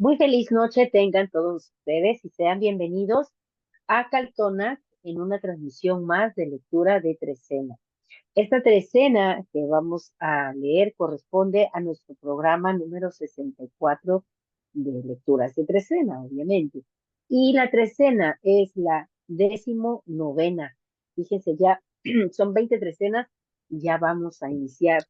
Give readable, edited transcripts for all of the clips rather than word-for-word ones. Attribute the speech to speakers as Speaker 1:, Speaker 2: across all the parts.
Speaker 1: Muy feliz noche tengan todos ustedes y sean bienvenidos a Caltona en una transmisión más de lectura de trecena. Esta trecena que vamos a leer corresponde a nuestro programa número 64 de lecturas de trecena, obviamente. Y la trecena es la 19ª. Fíjense, ya son 20 trecenas y ya vamos a iniciar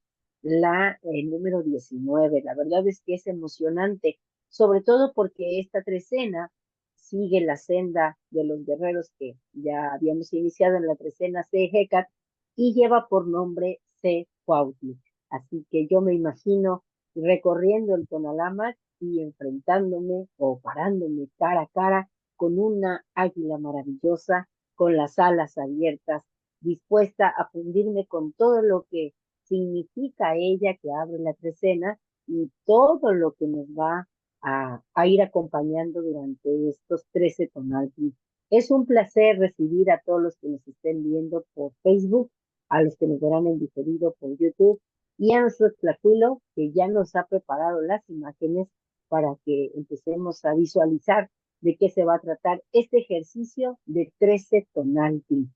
Speaker 1: el número 19. La verdad es que es emocionante, sobre todo porque esta trecena sigue la senda de los guerreros que ya habíamos iniciado en la trecena C. Hecat y lleva por nombre C. Cuautli. Así que yo me imagino recorriendo el Tonalámatl y enfrentándome o parándome cara a cara con una águila maravillosa, con las alas abiertas, dispuesta a fundirme con todo lo que significa ella que abre la trecena y todo lo que nos va a ir acompañando durante estos 13 tonaltis. Es un placer recibir a todos los que nos estén viendo por Facebook, a los que nos verán en diferido por YouTube y a nuestro Tlacuilo, que ya nos ha preparado las imágenes para que empecemos a visualizar de qué se va a tratar este ejercicio de 13 tonalti,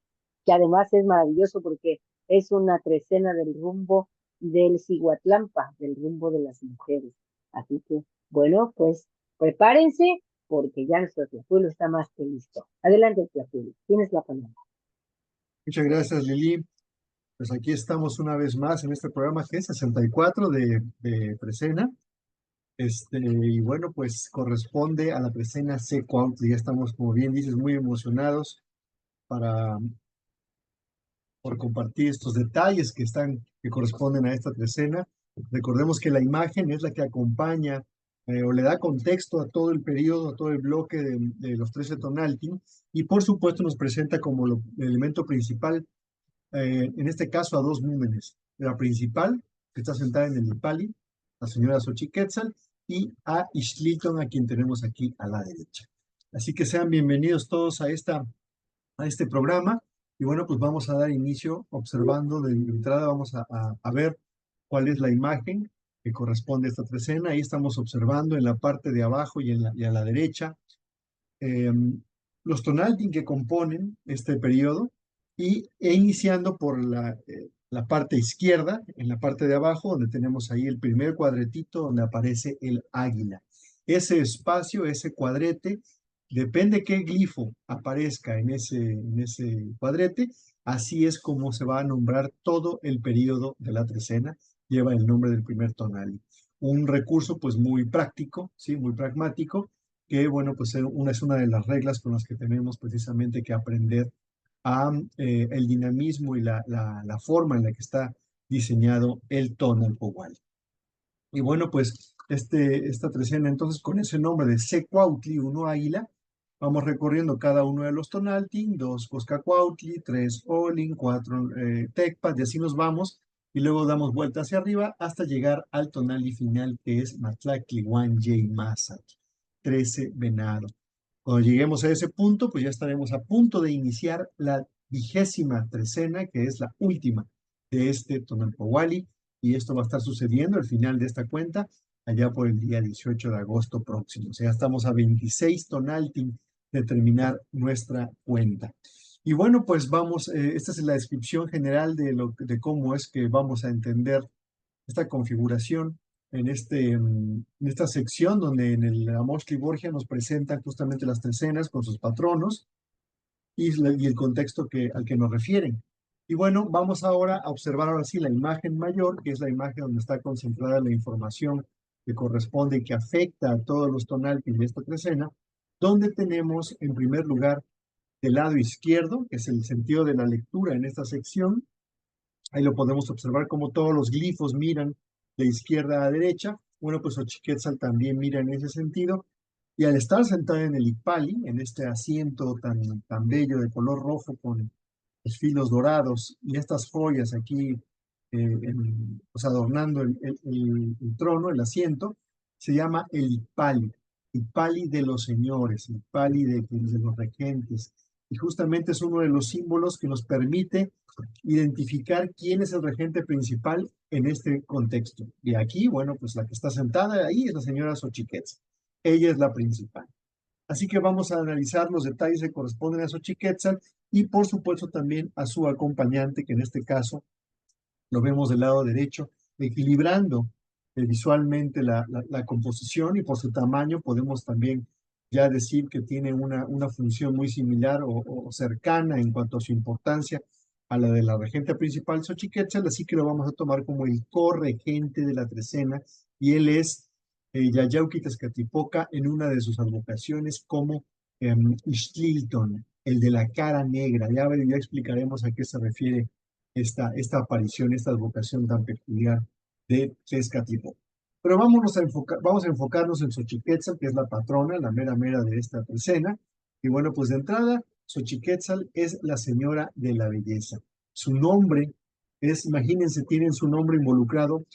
Speaker 1: que además es maravilloso porque es una trecena del rumbo del Ciguatlampa, del rumbo de las mujeres. Así que, bueno, pues prepárense porque ya nuestro Tlacuilo está más que listo. Adelante, Tlacuilo, tienes la palabra.
Speaker 2: Muchas gracias, Lili. Pues aquí estamos una vez más en este programa que es 64 de Trecena. Y bueno, pues corresponde a la Trecena C. Cuautli. Ya estamos, como bien dices, muy emocionados para, por compartir estos detalles que corresponden a esta Trecena. Recordemos que la imagen es la que acompaña o le da contexto a todo el periodo, a todo el bloque de los 13 Tonalti, y por supuesto nos presenta como el elemento principal, en este caso a dos númenes. La principal, que está sentada en el Ipali, la señora Xochiquetzal, y a Ixtliton, a quien tenemos aquí a la derecha. Así que sean bienvenidos todos a este programa. Y bueno, pues vamos a dar inicio observando de entrada, vamos a ver cuál es la imagen que corresponde a esta trecena. Ahí estamos observando en la parte de abajo y a la derecha eh, los tonaltin que componen este periodo e iniciando por la parte izquierda, en la parte de abajo, donde tenemos ahí el primer cuadretito donde aparece el águila. Ese espacio, ese cuadrete, depende qué glifo aparezca en ese cuadrete, así es como se va a nombrar todo el periodo de la trecena, lleva el nombre del primer tonal. Un recurso pues muy práctico, ¿sí? Muy pragmático, que bueno, pues es una de las reglas con las que tenemos precisamente que aprender a el dinamismo y la forma en la que está diseñado el tonal powal. Y bueno, pues esta trecena entonces con ese nombre de Secuautli, uno águila, vamos recorriendo cada uno de los tonaltin, dos Coscacuautli, tres Olin, cuatro Tecpas, y así nos vamos, y luego damos vuelta hacia arriba hasta llegar al tonali final que es Matlacli, Huanyay, Mazat, 13 Venado. Cuando lleguemos a ese punto, pues ya estaremos a punto de iniciar la 20ª trecena, que es la última de este Tonalpowali, y esto va a estar sucediendo al final de esta cuenta, allá por el día 18 de agosto próximo. O sea, estamos a 26 tonaltin de terminar nuestra cuenta. Y bueno, pues vamos, esta es la descripción general de cómo es que vamos a entender esta configuración en esta sección donde en el Amoshki Borgia nos presentan justamente las trecenas con sus patronos y el contexto al que nos refieren. Y bueno, vamos ahora a observar ahora sí la imagen mayor, que es la imagen donde está concentrada la información que corresponde y que afecta a todos los tonaltis de esta trecena, donde tenemos en primer lugar del lado izquierdo, que es el sentido de la lectura en esta sección. Ahí lo podemos observar como todos los glifos miran de izquierda a derecha. Bueno, pues Xochiquetzal también mira en ese sentido. Y al estar sentada en el Ipali, en este asiento tan bello de color rojo con los filos dorados y estas joyas aquí, pues adornando el trono, el asiento, se llama el Ipali de los señores, Ipali de los regentes. Y justamente es uno de los símbolos que nos permite identificar quién es el regente principal en este contexto. Y aquí, bueno, pues la que está sentada ahí es la señora Xochiquetzal. ella es la principal. Así que vamos a analizar los detalles que corresponden a Xochiquetzal y por supuesto también a su acompañante, que en este caso lo vemos del lado derecho, equilibrando visualmente la composición, y por su tamaño podemos también ya decir que tiene una función muy similar o cercana en cuanto a su importancia a la de la regente principal Xochiquetzal, así que lo vamos a tomar como el corregente de la trecena, y él es Yayauqui Tezcatlipoca en una de sus advocaciones como Ixtlilton, el de la cara negra. Ya explicaremos a qué se refiere esta aparición, esta advocación tan peculiar de Tezcatlipoca. Pero vamos a enfocarnos en Xochiquetzal, que es la patrona, la mera mera de esta escena. Y bueno, pues de entrada, Xochiquetzal es la señora de la belleza. Su nombre es, imagínense, tiene su nombre involucrado,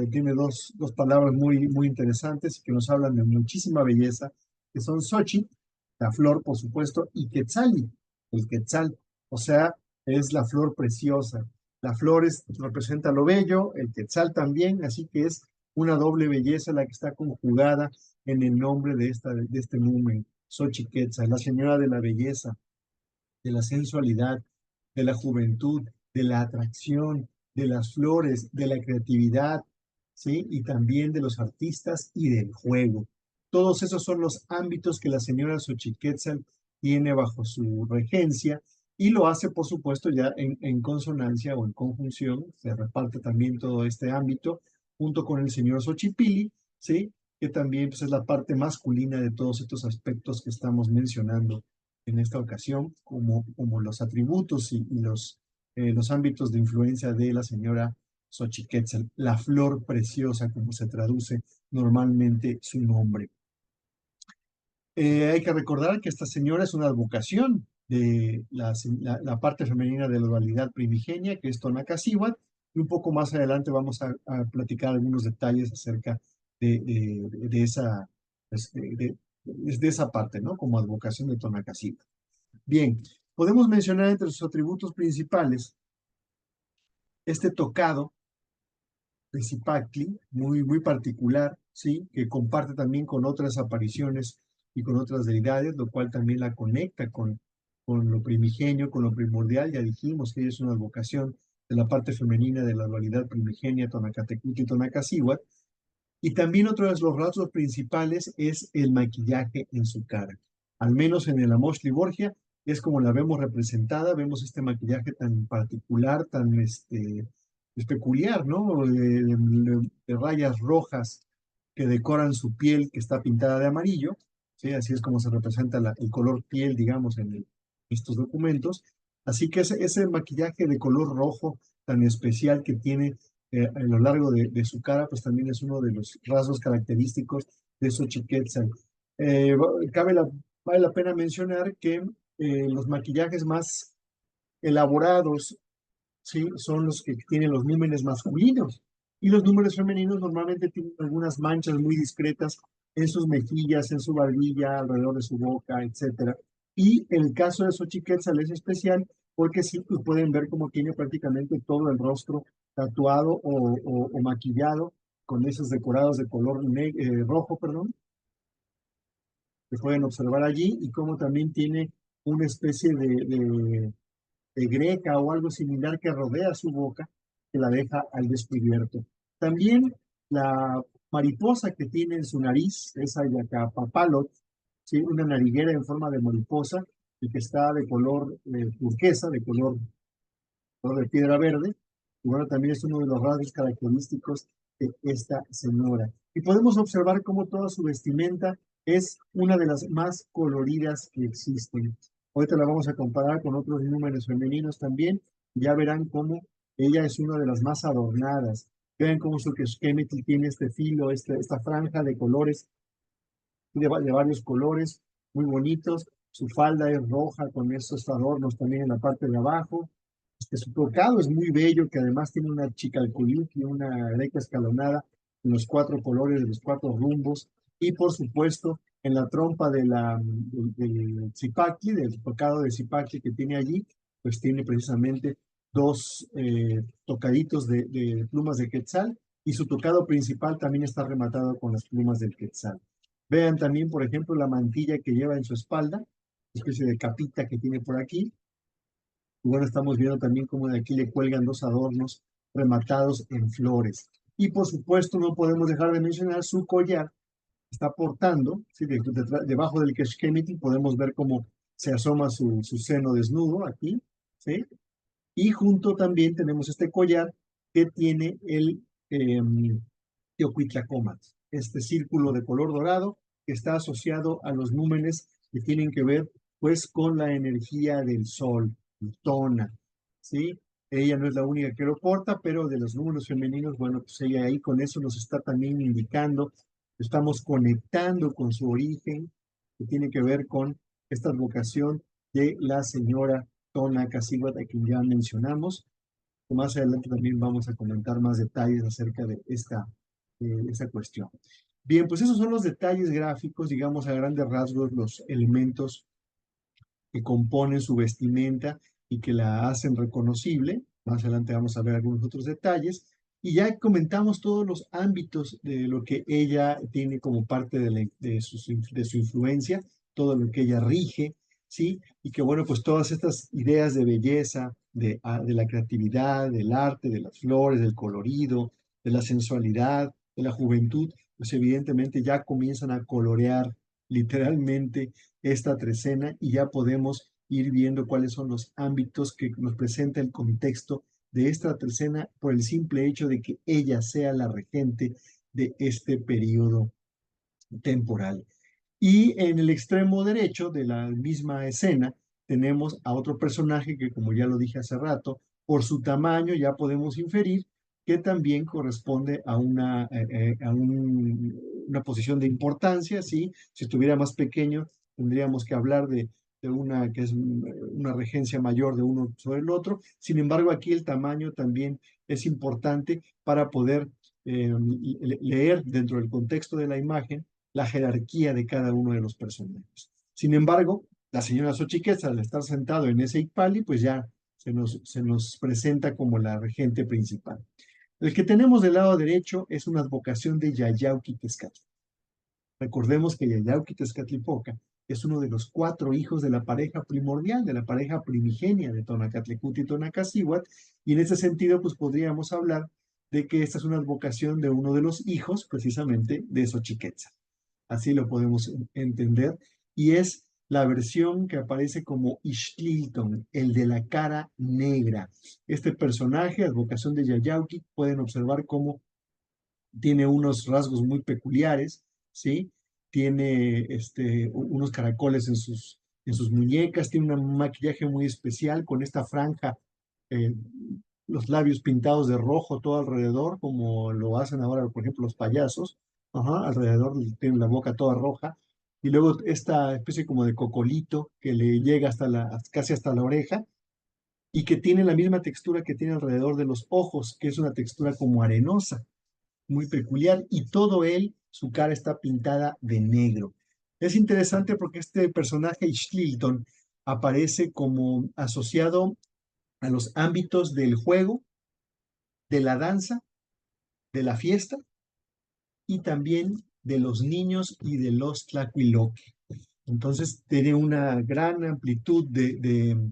Speaker 2: tiene dos palabras muy interesantes que nos hablan de muchísima belleza, que son Xochitl, la flor, por supuesto, y Quetzali, el Quetzal. O sea, es la flor preciosa. La flor representa lo bello, el quetzal también, así que es una doble belleza la que está conjugada en el nombre de este numen, Xochiquetzal, la señora de la belleza, de la sensualidad, de la juventud, de la atracción, de las flores, de la creatividad, ¿sí? Y también de los artistas y del juego. Todos esos son los ámbitos que la señora Xochiquetzal tiene bajo su regencia, y lo hace, por supuesto, ya en consonancia o en conjunción, se reparte también todo este ámbito, junto con el señor Xochipilli, ¿sí? Que también pues, es la parte masculina de todos estos aspectos que estamos mencionando en esta ocasión, como los atributos y los ámbitos de influencia de la señora Xochiquetzal, la flor preciosa, como se traduce normalmente su nombre. Hay que recordar que esta señora es una advocación de la parte femenina de la dualidad primigenia, que es Tonacasíhuatl, y un poco más adelante vamos a platicar algunos detalles acerca de esa, pues, de esa parte, ¿no? Como advocación de Tonacasíhuatl. Bien, podemos mencionar entre sus atributos principales este tocado de Zipacli, muy particular, ¿sí? Que comparte también con otras apariciones y con otras deidades, lo cual también la conecta con lo primigenio, con lo primordial. Ya dijimos que ella es una advocación de la parte femenina de la dualidad primigenia, Tonacatecuti y Tonacasíhuatl. Y también otro de los rasgos principales es el maquillaje en su cara. Al menos en el Amoshli Borgia es como la vemos representada, vemos este maquillaje tan particular, tan es peculiar, ¿no? De rayas rojas que decoran su piel, que está pintada de amarillo, ¿sí? Así es como se representa el color piel, digamos, estos documentos. Así que ese maquillaje de color rojo tan especial que tiene a lo largo de su cara, pues también es uno de los rasgos característicos de Xochiquetzal. Eh, cabe la, vale la pena mencionar que los maquillajes más elaborados, ¿sí? Son los que tienen los números masculinos, y los números femeninos normalmente tienen algunas manchas muy discretas en sus mejillas, en su barbilla, alrededor de su boca, etcétera. Y el caso de Xochiquetzal es especial porque sí, pues pueden ver como tiene prácticamente todo el rostro tatuado o maquillado con esos decorados de color rojo, perdón, que pueden observar allí, y como también tiene una especie de greca o algo similar que rodea su boca, que la deja al descubierto. También la mariposa que tiene en su nariz, esa Yapapalot, ¿sí? Una nariguera en forma de mariposa y que está de color turquesa, color de piedra verde. Y bueno, también es uno de los rasgos característicos de esta señora. Y podemos observar cómo toda su vestimenta es una de las más coloridas que existen. Ahorita la vamos a comparar con otros números femeninos también. Y ya verán cómo ella es una de las más adornadas. Vean cómo su Quexquemetl tiene este filo, esta franja de colores, de varios colores, muy bonitos. Su falda es roja con estos adornos también en la parte de abajo. Su tocado es muy bello, que además tiene una chicalculín, una greca escalonada en los cuatro colores de los cuatro rumbos. Y por supuesto, en la trompa del zipacli, del tocado de zipacli que tiene allí, pues tiene precisamente dos tocaditos de plumas de quetzal, y su tocado principal también está rematado con las plumas del quetzal. Vean también, por ejemplo, la mantilla que lleva en su espalda, especie de capita que tiene por aquí. Y bueno, estamos viendo también cómo de aquí le cuelgan dos adornos rematados en flores. Y por supuesto, no podemos dejar de mencionar su collar. Está portando, ¿sí? Debajo del Keshkemiti podemos ver cómo se asoma su seno desnudo aquí, ¿sí? Y junto también tenemos este collar que tiene el Teocuitlacómatl, este círculo de color dorado que está asociado a los númenes que tienen que ver pues con la energía del sol, Plutona, ¿sí? Ella no es la única que lo porta, pero de los números femeninos, bueno, pues ella ahí con eso nos está también indicando, estamos conectando con su origen, que tiene que ver con esta advocación de la señora Tona Casigua, a quien ya mencionamos. Más adelante también vamos a comentar más detalles acerca de esta cuestión. Bien, pues esos son los detalles gráficos, digamos a grandes rasgos, los elementos que componen su vestimenta y que la hacen reconocible. Más adelante vamos a ver algunos otros detalles. Y ya comentamos todos los ámbitos de lo que ella tiene como parte de su influencia, todo lo que ella rige, ¿sí? Y que bueno, pues todas estas ideas de belleza, de la creatividad, del arte, de las flores, del colorido, de la sensualidad, de la juventud, pues evidentemente ya comienzan a colorear literalmente esta trecena y ya podemos ir viendo cuáles son los ámbitos que nos presenta el contexto de esta trecena por el simple hecho de que ella sea la regente de este periodo temporal. Y en el extremo derecho de la misma escena tenemos a otro personaje que, como ya lo dije hace rato, por su tamaño ya podemos inferir que también corresponde a una posición de importancia, ¿sí? Si estuviera más pequeño, tendríamos que hablar de una que es una regencia mayor de uno sobre el otro. Sin embargo, aquí el tamaño también es importante para poder leer dentro del contexto de la imagen la jerarquía de cada uno de los personajes. Sin embargo, la señora Xochiquetl, al estar sentado en ese Icpali, pues ya se nos presenta como la regente principal. El que tenemos del lado derecho es una advocación de Yayauqui Tezcatli. Recordemos que Yayauqui Tezcatlipoca es uno de los 4 hijos de la pareja primordial, de la pareja primigenia de Tonacatlecuti y Tonacacihuatl, y en ese sentido, pues podríamos hablar de que esta es una advocación de uno de los hijos, precisamente, de Xochiquetl. Así lo podemos entender. Y es la versión que aparece como Ixtlilton, el de la cara negra. Este personaje, advocación de Yayauqui, pueden observar cómo tiene unos rasgos muy peculiares, ¿sí? Tiene unos caracoles en sus muñecas, tiene un maquillaje muy especial con esta franja, eh, los labios pintados de rojo todo alrededor, como lo hacen ahora, por ejemplo, los payasos. Ajá, alrededor tiene la boca toda roja. Y luego esta especie como de cocolito que le llega casi hasta la oreja y que tiene la misma textura que tiene alrededor de los ojos, que es una textura como arenosa muy peculiar, y todo él, su cara está pintada de negro. Es interesante porque este personaje, Ixtlilton, aparece como asociado a los ámbitos del juego, de la danza, de la fiesta y también de los niños y de los tlacuiloque. Entonces tiene una gran amplitud de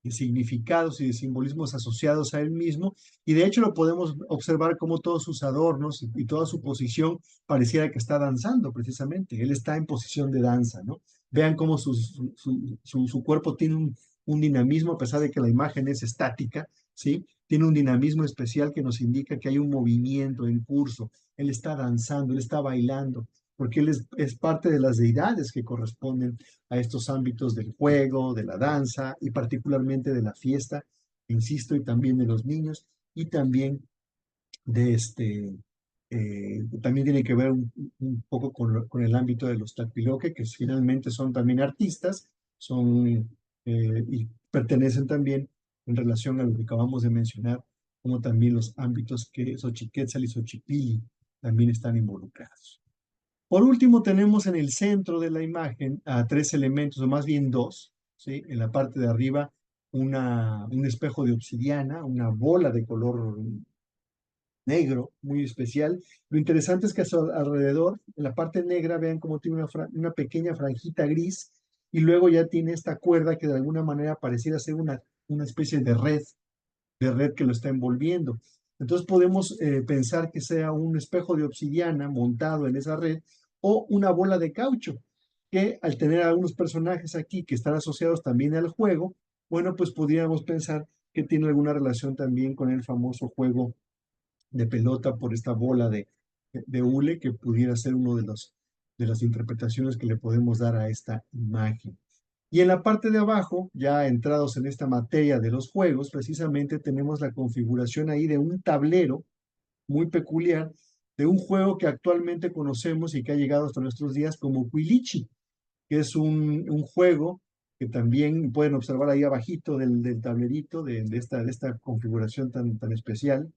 Speaker 2: significados y de simbolismos asociados a él mismo, y de hecho lo podemos observar como todos sus adornos y toda su posición pareciera que está danzando precisamente, él está en posición de danza, ¿no? Vean cómo su cuerpo tiene un dinamismo, a pesar de que la imagen es estática, ¿sí? Tiene un dinamismo especial que nos indica que hay un movimiento en curso, él está danzando, él está bailando, porque él es parte de las deidades que corresponden a estos ámbitos del juego, de la danza y particularmente de la fiesta, insisto, y también de los niños y también también tiene que ver un poco con el ámbito de los tapiloque, que finalmente son también artistas, y pertenecen también en relación a lo que acabamos de mencionar, como también los ámbitos que Xochiquetzal y Xochipilli también están involucrados. Por último, tenemos en el centro de la imagen a 3 elementos, o más bien 2, ¿sí? En la parte de arriba, un espejo de obsidiana, una bola de color negro, muy especial. Lo interesante es que a su alrededor, en la parte negra, vean cómo tiene una pequeña franjita gris y luego ya tiene esta cuerda que de alguna manera pareciera ser una especie de red que lo está envolviendo. Entonces podemos pensar que sea un espejo de obsidiana montado en esa red o una bola de caucho, que al tener algunos personajes aquí que están asociados también al juego, bueno, pues podríamos pensar que tiene alguna relación también con el famoso juego de pelota por esta bola de hule, que pudiera ser uno de las interpretaciones que le podemos dar a esta imagen. Y en la parte de abajo, ya entrados en esta materia de los juegos, precisamente tenemos la configuración ahí de un tablero muy peculiar de un juego que actualmente conocemos y que ha llegado hasta nuestros días como Quilichi, que es un juego que también pueden observar ahí abajito del tablerito de esta configuración tan especial.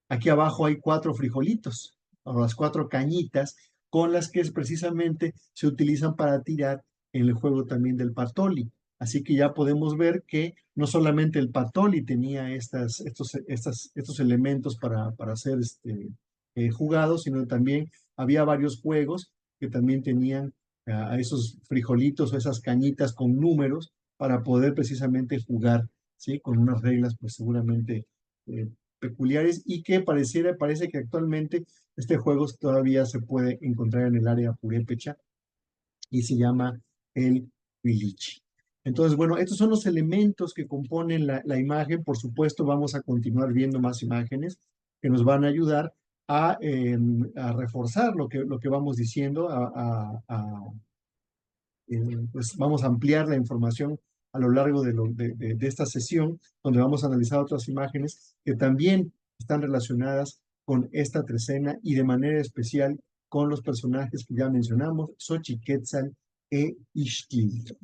Speaker 2: Aquí abajo hay 4 frijolitos, o las 4 cañitas, con las que precisamente se utilizan para tirar en el juego también del patoli. Así que ya podemos ver que no solamente el patoli tenía estos elementos para ser jugados, sino también había varios juegos que también tenían a esos frijolitos o esas cañitas con números para poder precisamente jugar, ¿sí? Con unas reglas pues seguramente eh, peculiares y que parece que actualmente este juego todavía se puede encontrar en el área purépecha y se llama el Huilichi. Entonces, bueno, estos son los elementos que componen la imagen. Por supuesto, vamos a continuar viendo más imágenes que nos van a ayudar a reforzar lo que vamos diciendo, pues vamos a ampliar la información a lo largo de esta sesión, donde vamos a analizar otras imágenes que también están relacionadas con esta trecena y de manera especial con los personajes que ya mencionamos, Xochiquetzal e Ixtil.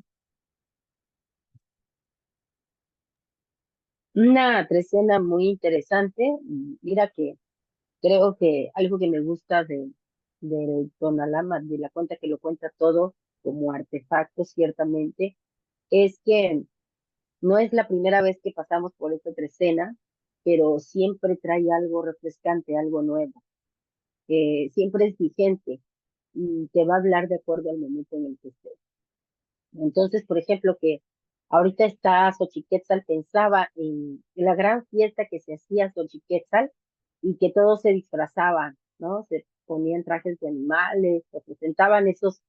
Speaker 1: Una trecena muy interesante. Mira que creo que algo que me gusta de Tonalama, de la cuenta que lo cuenta todo como artefacto, ciertamente, es que no es la primera vez que pasamos por esta trecena, pero siempre trae algo refrescante, algo nuevo, que siempre es vigente y te va a hablar de acuerdo al momento en el que estés. Entonces, por ejemplo, que ahorita está Xochiquetzal, pensaba en la gran fiesta que se hacía Xochiquetzal y que todos se disfrazaban, ¿no? Se ponían trajes de animales, representaban esos,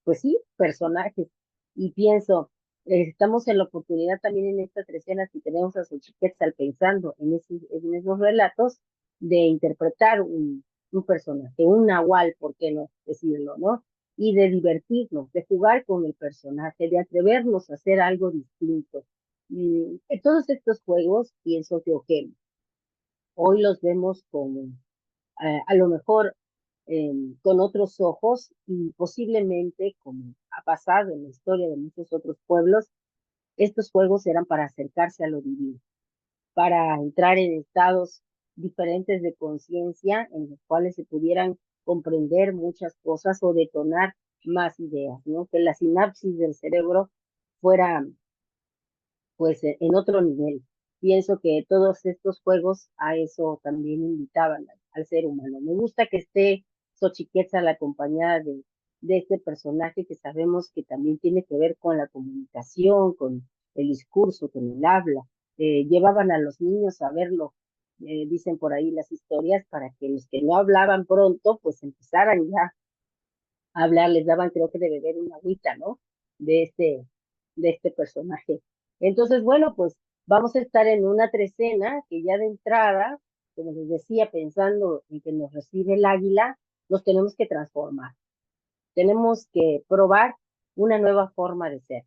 Speaker 1: pues sí, personajes. Y pienso, estamos en la oportunidad también en esta trecena, si tenemos a Xochiquetzal pensando en esos relatos, de interpretar un personaje, un nahual, ¿por qué no decirlo, no? Y de divertirnos, de jugar con el personaje, de atrevernos a hacer algo distinto. En todos estos juegos pienso que okay, hoy los vemos como a lo mejor con otros ojos y posiblemente, como ha pasado en la historia de muchos otros pueblos, estos juegos eran para acercarse a lo divino, para entrar en estados diferentes de conciencia en los cuales se pudieran comprender muchas cosas o detonar más ideas, ¿no? Que la sinapsis del cerebro fuera pues en otro nivel. Pienso que todos estos juegos a eso también invitaban al ser humano. Me gusta que esté Xochiquetzal acompañada de este personaje que sabemos que también tiene que ver con la comunicación, con el discurso, con el habla. Llevaban a los niños a verlo, dicen por ahí las historias, para que los que no hablaban pronto, pues empezaran ya hablar, les daban creo que de beber una agüita, ¿no? De de este personaje. Entonces, bueno, pues vamos a estar en una trecena que ya de entrada, como les decía, pensando en que nos recibe el águila, nos tenemos que transformar. Tenemos que probar una nueva forma de ser.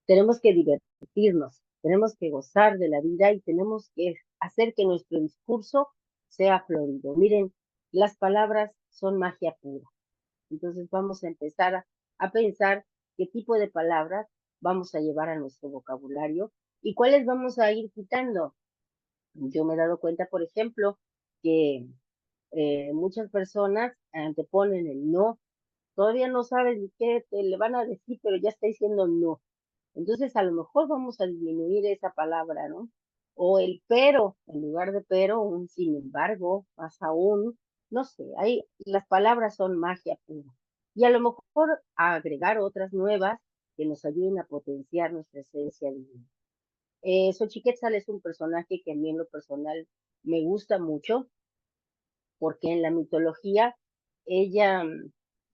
Speaker 1: Tenemos que divertirnos, tenemos que gozar de la vida y tenemos que hacer que nuestro discurso sea florido. Miren, las palabras son magia pura. Entonces vamos a empezar a pensar qué tipo de palabras vamos a llevar a nuestro vocabulario y cuáles vamos a ir quitando. Yo me he dado cuenta, por ejemplo, que muchas personas anteponen el no. Todavía no sabes ni qué te le van a decir, pero ya está diciendo no. Entonces, a lo mejor vamos a disminuir esa palabra, ¿no? o el pero, en lugar de pero, un sin embargo, más aún, no sé, ahí las palabras son magia pura. Y a lo mejor agregar otras nuevas que nos ayuden a potenciar nuestra esencia divina. Xochiquetzal es un personaje que a mí en lo personal me gusta mucho, porque en la mitología ella,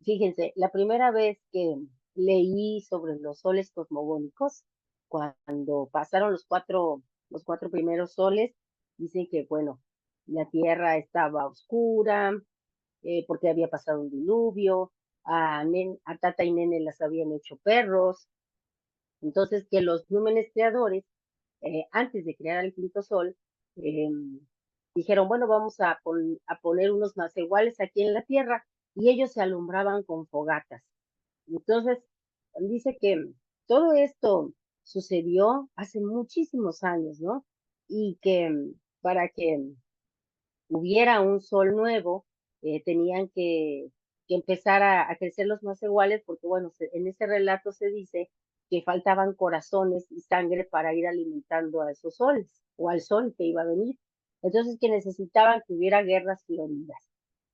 Speaker 1: fíjense, la primera vez que leí sobre los soles cosmogónicos, cuando pasaron los cuatro primeros soles, dicen que, bueno, la tierra estaba oscura, porque había pasado un diluvio, a Tata y Nene las habían hecho perros, entonces que los númenes creadores, antes de crear el quinto sol, eh, dijeron, bueno, vamos a poner unos más iguales aquí en la tierra, y ellos se alumbraban con fogatas. Entonces, dice que todo esto sucedió hace muchísimos años, ¿no? Y que para que hubiera un sol nuevo, tenían que empezar a crecer los más iguales, porque bueno, en ese relato se dice que faltaban corazones y sangre para ir alimentando a esos soles, o al sol que iba a venir. Entonces que necesitaban que hubiera guerras floridas.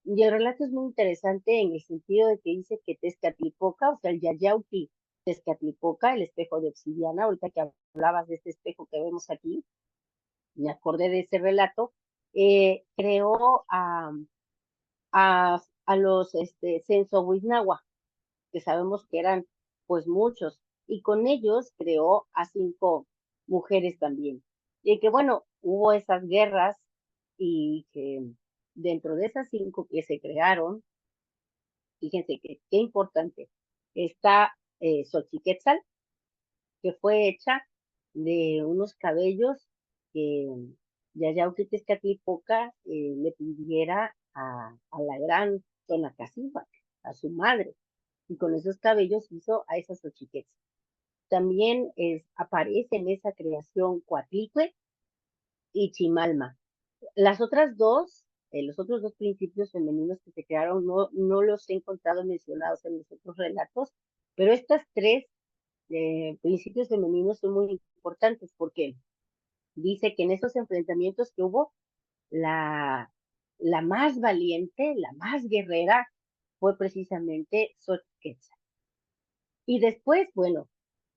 Speaker 1: Y el relato es muy interesante en el sentido de que dice que Tezcatlipoca, o sea, el Yayauti Tezcatlipoca, el espejo de obsidiana, ahorita que hablabas de este espejo que vemos aquí, me acordé de ese relato, creó a los Sensohuiznahua, que sabemos que eran pues muchos, y con ellos creó a 5 mujeres también. Y que bueno, hubo esas guerras y que dentro de esas 5 que se crearon, fíjense que qué importante, está Xochiquetzal, que fue hecha de unos cabellos que Yayauquitezcatlipoca le pidiera a la gran Tonacacíhuatl, a su madre, y con esos cabellos hizo a esas Xochiquetzal. También aparece en esa creación Coatlicue y Chimalma. Las otras dos, los otros dos principios femeninos que se crearon, no los he encontrado mencionados en los otros relatos, pero estas tres principios femeninos son muy importantes porque dice que en esos enfrentamientos que hubo, la, la más valiente, la más guerrera, fue precisamente Xochiquetzal. Y después, bueno,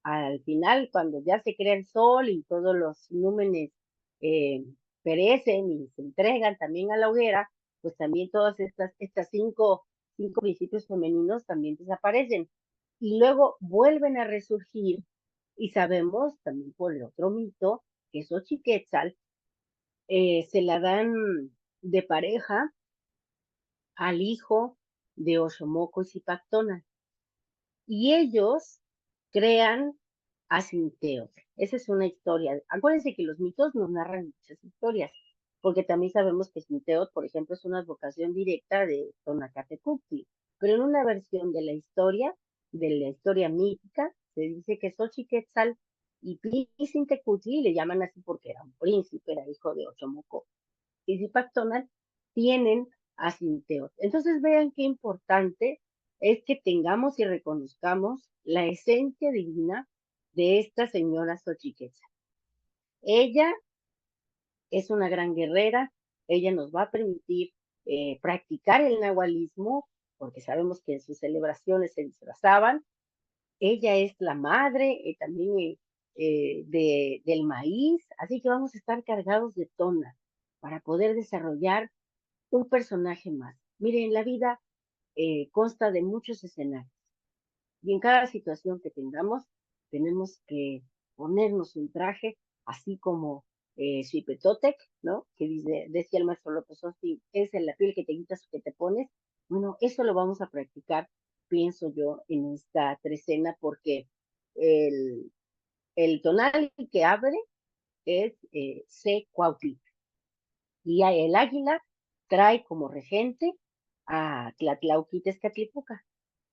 Speaker 1: al final, cuando ya se crea el sol y todos los númenes eh, perecen y se entregan también a la hoguera, pues también todas estas cinco principios femeninos también desaparecen. Y luego vuelven a resurgir y sabemos también por el otro mito que Xochiquetzal se la dan de pareja al hijo de Oxomoco y Zipactona. Y ellos crean a Sinteo. Esa es una historia. Acuérdense que los mitos nos narran muchas historias, porque también sabemos que Sinteo, por ejemplo, es una advocación directa de Tonacatecuptli, pero en una versión de la historia mítica, se dice que Xochiquetzal y Plisintecutli, le llaman así porque era un príncipe, era hijo de Ochomoco y Zipactonal, tienen a Sinteo. Entonces vean qué importante es que tengamos y reconozcamos la esencia divina de esta señora Xochiquetzal. Ella es una gran guerrera, ella nos va a permitir practicar el nahualismo, porque sabemos que en sus celebraciones se disfrazaban. Ella es la madre también del maíz, así que vamos a estar cargados de tona para poder desarrollar un personaje más. Miren, la vida consta de muchos escenarios y en cada situación que tengamos tenemos que ponernos un traje, así como Xipetotec, ¿no? Que decía el maestro López Osti, es en la piel que te quitas o que te pones. Bueno, eso lo vamos a practicar, pienso yo, en esta trecena, porque el, el tonal que abre es C. Cuautli, y el águila trae como regente a Tlatlauquitezcatlipoca,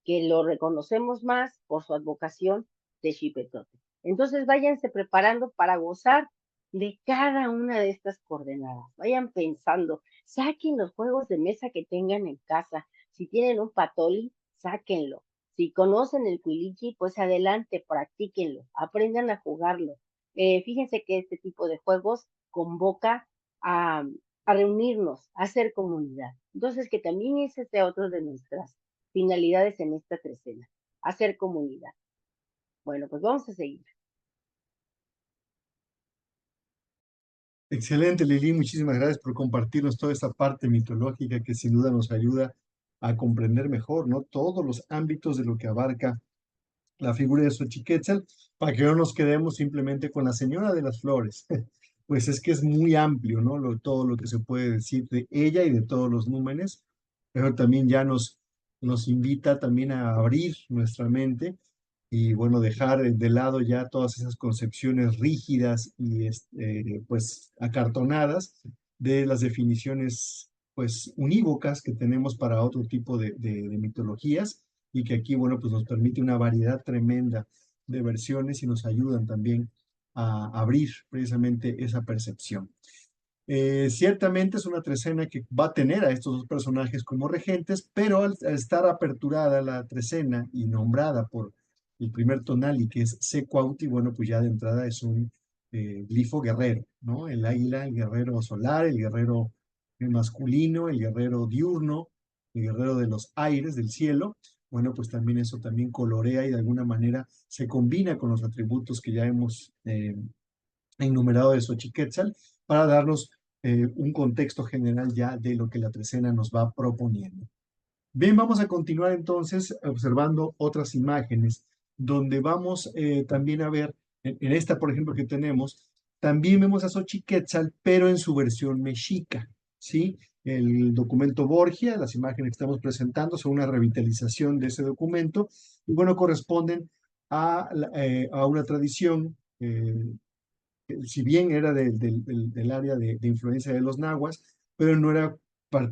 Speaker 1: que lo reconocemos más por su advocación de Xipetote. Entonces váyanse preparando para gozar de cada una de estas coordenadas. Vayan pensando, saquen los juegos de mesa que tengan en casa. Si tienen un patoli, sáquenlo. Si conocen el cuilichi, pues adelante, practíquenlo, aprendan a jugarlo. Fíjense que este tipo de juegos convoca a, a reunirnos, a hacer comunidad. Entonces, que también ese sea otro de nuestras finalidades en esta trecena, hacer comunidad. Bueno, pues vamos a seguir.
Speaker 2: Excelente, Lili, muchísimas gracias por compartirnos toda esta parte mitológica que sin duda nos ayuda a comprender mejor, ¿no? Todos los ámbitos de lo que abarca la figura de Xochiquétzal, para que no nos quedemos simplemente con la señora de las flores. Pues es que es muy amplio, ¿no? Todo lo que se puede decir de ella y de todos los númenes, pero también ya nos invita también a abrir nuestra mente y, bueno, dejar de lado ya todas esas concepciones rígidas y, pues, acartonadas de las definiciones, pues, unívocas que tenemos para otro tipo de mitologías y que aquí, bueno, pues nos permite una variedad tremenda de versiones y nos ayudan también a abrir precisamente esa percepción. Ciertamente es una trecena que va a tener a estos dos personajes como regentes, pero al estar aperturada la trecena y nombrada por el primer tonali, que es Secuauti, bueno, pues ya de entrada es un glifo guerrero, ¿no? El águila, el guerrero solar, el guerrero masculino, el guerrero diurno, el guerrero de los aires, del cielo. Bueno, pues también eso también colorea y de alguna manera se combina con los atributos que ya hemos enumerado de Xochiquétzal para darnos un contexto general ya de lo que la trecena nos va proponiendo. Bien, vamos a continuar entonces observando otras imágenes donde vamos también a ver, en esta por ejemplo que tenemos, también vemos a Xochiquétzal, pero en su versión mexica, ¿sí? El documento Borgia, las imágenes que estamos presentando son una revitalización de ese documento y bueno, corresponden a una tradición si bien era del área de influencia de los nahuas, pero no era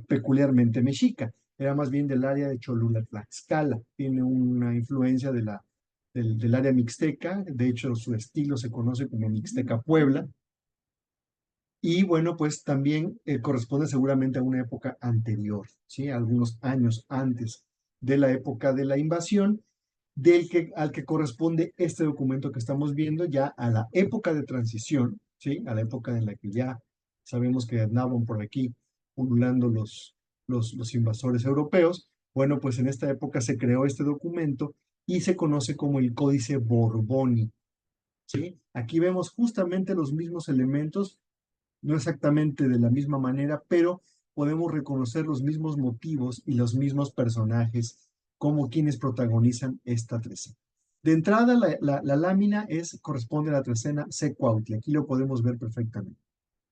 Speaker 2: peculiarmente mexica, era más bien del área de Cholula Tlaxcala. Tiene una influencia del área mixteca, de hecho su estilo se conoce como Mixteca Puebla, y bueno, pues también corresponde seguramente a una época anterior, ¿sí? Algunos años antes de la época de la invasión, al que corresponde este documento que estamos viendo ya a la época de transición, ¿sí? A la época en la que ya sabemos que andaban por aquí pululando los invasores europeos. Bueno, pues en esta época se creó este documento y se conoce como el Códice Borbónico, ¿sí? Aquí vemos justamente los mismos elementos, no exactamente de la misma manera, pero podemos reconocer los mismos motivos y los mismos personajes como quienes protagonizan esta trecena. De entrada, la lámina corresponde a la trecena Secuautli. Aquí lo podemos ver perfectamente.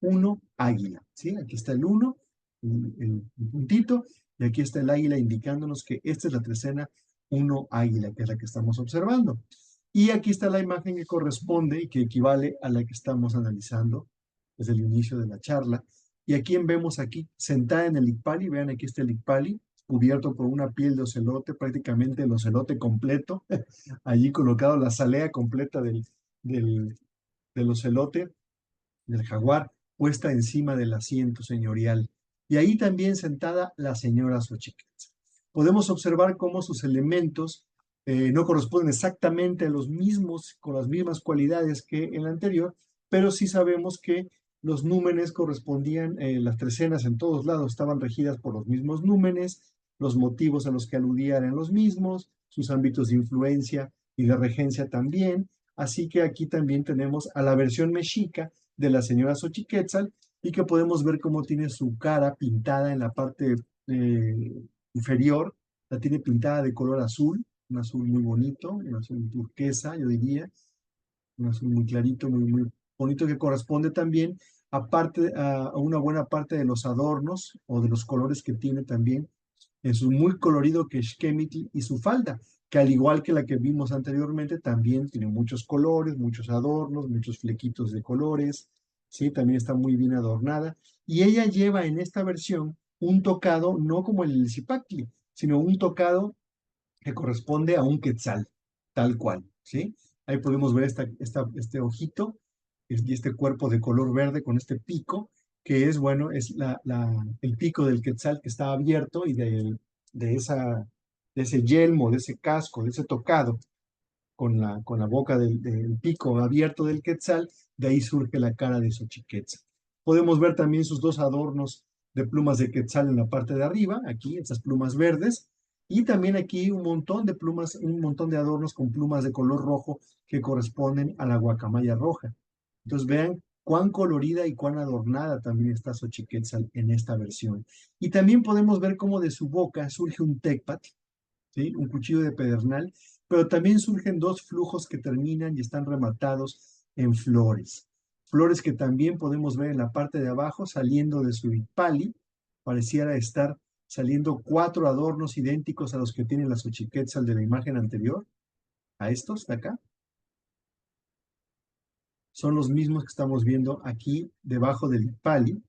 Speaker 2: Uno, águila, ¿sí? Aquí está el uno, el puntito, y aquí está el águila indicándonos que esta es la trecena uno águila, que es la que estamos observando. Y aquí está la imagen que corresponde y que equivale a la que estamos analizando desde el inicio de la charla. Y a quién vemos aquí sentada en el Icpali, vean aquí está el Icpali, cubierto por una piel de ocelote, prácticamente el ocelote completo, allí colocado la salea completa del ocelote, del jaguar, puesta encima del asiento señorial. Y ahí también sentada la señora Xochiquétzal. Podemos observar cómo sus elementos no corresponden exactamente a los mismos, con las mismas cualidades que el anterior, pero sí sabemos que los númenes correspondían, las trecenas en todos lados estaban regidas por los mismos númenes, los motivos a los que aludía eran los mismos, sus ámbitos de influencia y de regencia también. Así que aquí también tenemos a la versión mexica de la señora Xochiquétzal y que podemos ver cómo tiene su cara pintada en la parte inferior, la tiene pintada de color azul, un azul muy bonito, un azul turquesa, yo diría, un azul muy clarito, muy bonito, que corresponde también a una buena parte de los adornos o de los colores que tiene también en su muy colorido Keshkemitl y su falda, que al igual que la que vimos anteriormente, también tiene muchos colores, muchos adornos, muchos flequitos de colores, ¿sí? También está muy bien adornada. Y ella lleva en esta versión un tocado, no como el Zipacli, sino un tocado que corresponde a un quetzal, tal cual, ¿sí? Ahí podemos ver este ojito y este cuerpo de color verde con este pico, que es, bueno, es el pico del quetzal que está abierto y de ese yelmo, de ese casco, de ese tocado con la boca del pico abierto del quetzal, de ahí surge la cara de Xochiquétzal. Podemos ver también sus dos adornos de plumas de quetzal en la parte de arriba, aquí, estas plumas verdes, y también aquí un montón de plumas, un montón de adornos con plumas de color rojo que corresponden a la guacamaya roja. Entonces vean cuán colorida y cuán adornada también está Xochiquetzal en esta versión. Y también podemos ver cómo de su boca surge un tecpat, ¿sí? Un cuchillo de pedernal, pero también surgen dos flujos que terminan y están rematados en flores. Flores que también podemos ver en la parte de abajo saliendo de su ipali, pareciera estar saliendo cuatro adornos idénticos a los que tiene la Xochiquetzal de la imagen anterior, a estos de acá. Son los mismos que estamos viendo aquí debajo del ipali.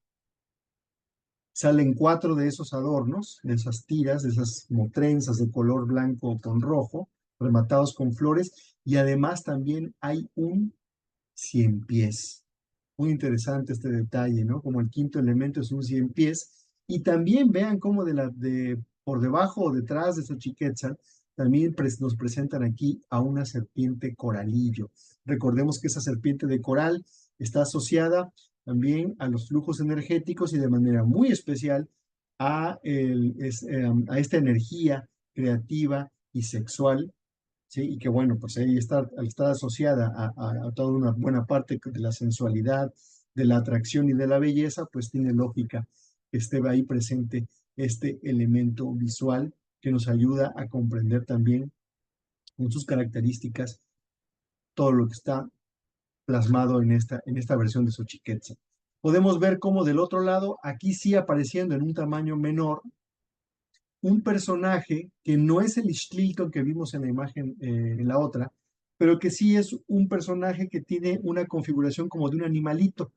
Speaker 2: Salen cuatro de esos adornos, de esas tiras, de esas como trenzas de color blanco con rojo, rematados con flores, y además también hay un cien pies. Muy interesante este detalle, ¿no? Como el quinto elemento es un cien pies. Y también vean cómo por debajo o detrás de Xochiquetzal también nos presentan aquí a una serpiente coralillo. Recordemos que esa serpiente de coral está asociada también a los flujos energéticos y de manera muy especial a esta energía creativa y sexual, ¿sí? Y que bueno, pues ahí está, al estar asociada a toda una buena parte de la sensualidad, de la atracción y de la belleza, pues tiene lógica que esté ahí presente este elemento visual que nos ayuda a comprender también con sus características todo lo que está plasmado en esta versión de Xochiquetzal. Podemos ver cómo del otro lado, aquí sí apareciendo en un tamaño menor, un personaje que no es el Ixtlilton que vimos en la imagen, en la otra, pero que sí es un personaje que tiene una configuración como de un animalito,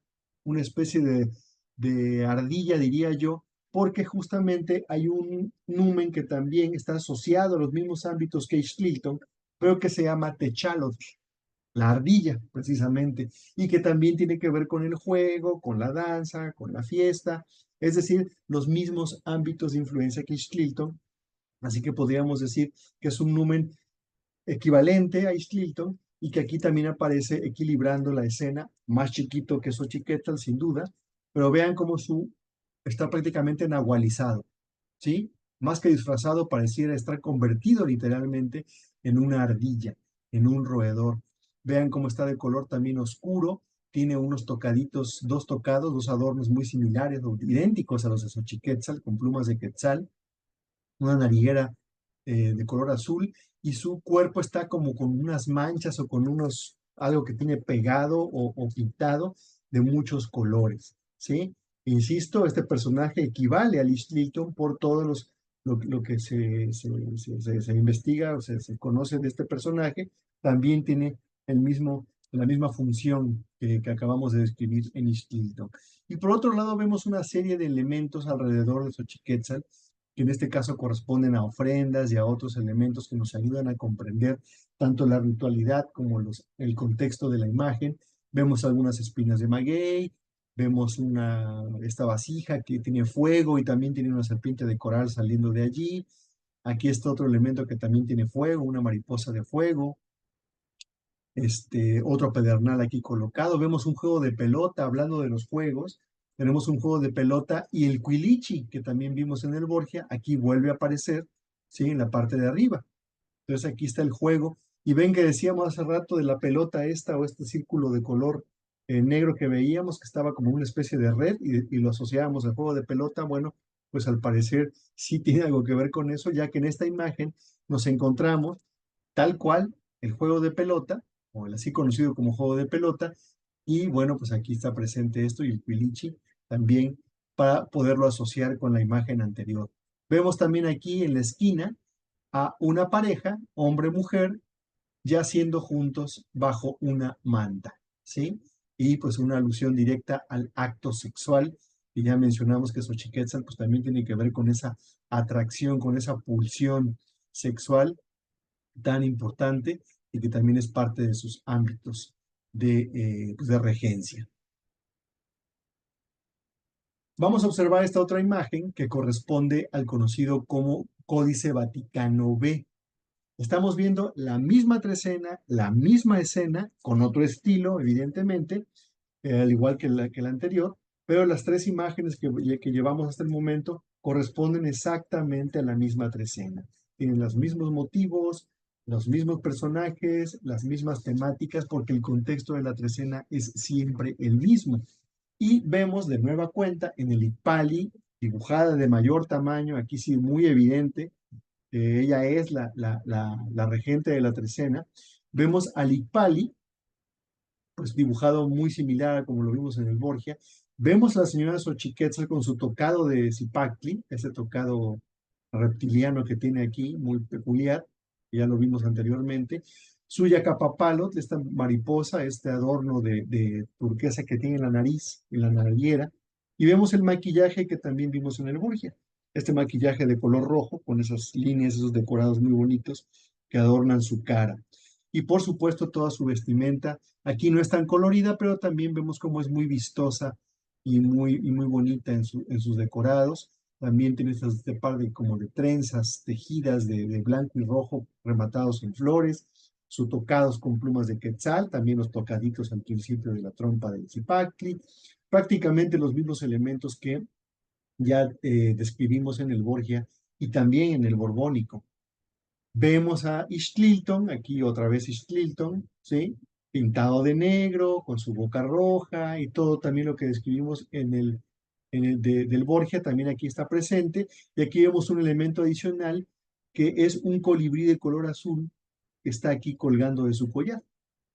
Speaker 2: una especie de ardilla, diría yo, porque justamente hay un numen que también está asociado a los mismos ámbitos que Ixtlilton, pero que se llama Techalotl, la ardilla, precisamente, y que también tiene que ver con el juego, con la danza, con la fiesta, es decir, los mismos ámbitos de influencia que Ixtlilton, así que podríamos decir que es un numen equivalente a Ixtlilton y que aquí también aparece equilibrando la escena, más chiquito que Xochiquetzal, sin duda, pero vean cómo está prácticamente nahualizado, ¿sí? Más que disfrazado, pareciera estar convertido literalmente en una ardilla, en un roedor. Vean cómo está de color también oscuro, tiene unos tocaditos, dos tocados, dos adornos muy similares, idénticos a los de Xochiquetzal, con plumas de quetzal, una nariguera de color azul, y su cuerpo está como con unas manchas o con algo que tiene pegado o pintado de muchos colores, ¿sí? Insisto, este personaje equivale a Liz Lilton por todos lo que se investiga o se conoce de este personaje, también tiene la misma función que acabamos de describir en Liz Lilton. Y por otro lado vemos una serie de elementos alrededor de Xochiquetzal, que en este caso corresponden a ofrendas y a otros elementos que nos ayudan a comprender tanto la ritualidad como el contexto de la imagen. Vemos algunas espinas de maguey, vemos esta vasija que tiene fuego y también tiene una serpiente de coral saliendo de allí. Aquí está otro elemento que también tiene fuego, una mariposa de fuego, otro pedernal aquí colocado. Vemos un juego de pelota, hablando de los juegos. Tenemos un juego de pelota y el cuilichi, que también vimos en el Borgia, aquí vuelve a aparecer, ¿sí? En la parte de arriba. Entonces aquí está el juego. Y ven que decíamos hace rato de la pelota esta o este círculo de color negro que veíamos, que estaba como una especie de red y lo asociábamos al juego de pelota. Bueno, pues al parecer sí tiene algo que ver con eso, ya que en esta imagen nos encontramos tal cual el juego de pelota, o el así conocido como juego de pelota, y bueno, pues aquí está presente esto y el Quilichi también para poderlo asociar con la imagen anterior. Vemos también aquí en la esquina a una pareja, hombre-mujer, yaciendo juntos bajo una manta, ¿sí? Y pues una alusión directa al acto sexual, y ya mencionamos que Xochiquetzal pues también tiene que ver con esa atracción, con esa pulsión sexual tan importante y que también es parte de sus ámbitos pues de regencia. Vamos a observar esta otra imagen que corresponde al conocido como Códice Vaticano B. Estamos viendo la misma trecena, la misma escena, con otro estilo, evidentemente, al igual que la anterior, pero las tres imágenes que llevamos hasta el momento corresponden exactamente a la misma trecena. Tienen los mismos motivos, los mismos personajes, las mismas temáticas, porque el contexto de la trecena es siempre el mismo. Y vemos de nueva cuenta en el Icpali, dibujada de mayor tamaño, aquí sí muy evidente, ella es la regente de la trecena. Vemos al Icpali, pues dibujado muy similar a como lo vimos en el Borgia. Vemos a la señora Xochiquetzal con su tocado de Zipactli, ese tocado reptiliano que tiene aquí, muy peculiar, que ya lo vimos anteriormente. Su Yacapapalot, esta mariposa, este adorno de turquesa que tiene en la nariz, en la nariguera. Y vemos el maquillaje que también vimos en el Borgia. Este maquillaje de color rojo, con esas líneas, esos decorados muy bonitos que adornan su cara. Y por supuesto toda su vestimenta. Aquí no es tan colorida, pero también vemos cómo es muy vistosa y muy bonita en sus decorados. También tiene este par de como de trenzas tejidas de blanco y rojo rematados en flores, sus tocados con plumas de quetzal, también los tocaditos al principio de la trompa del zipacli, prácticamente los mismos elementos que ya describimos en el Borgia y también en el Borbónico. Vemos a Ixtlilton, aquí otra vez Ixtlilton, ¿sí? Pintado de negro, con su boca roja y todo también lo que describimos del Borgia, también aquí está presente. Y aquí vemos un elemento adicional que es un colibrí de color azul que está aquí colgando de su collar.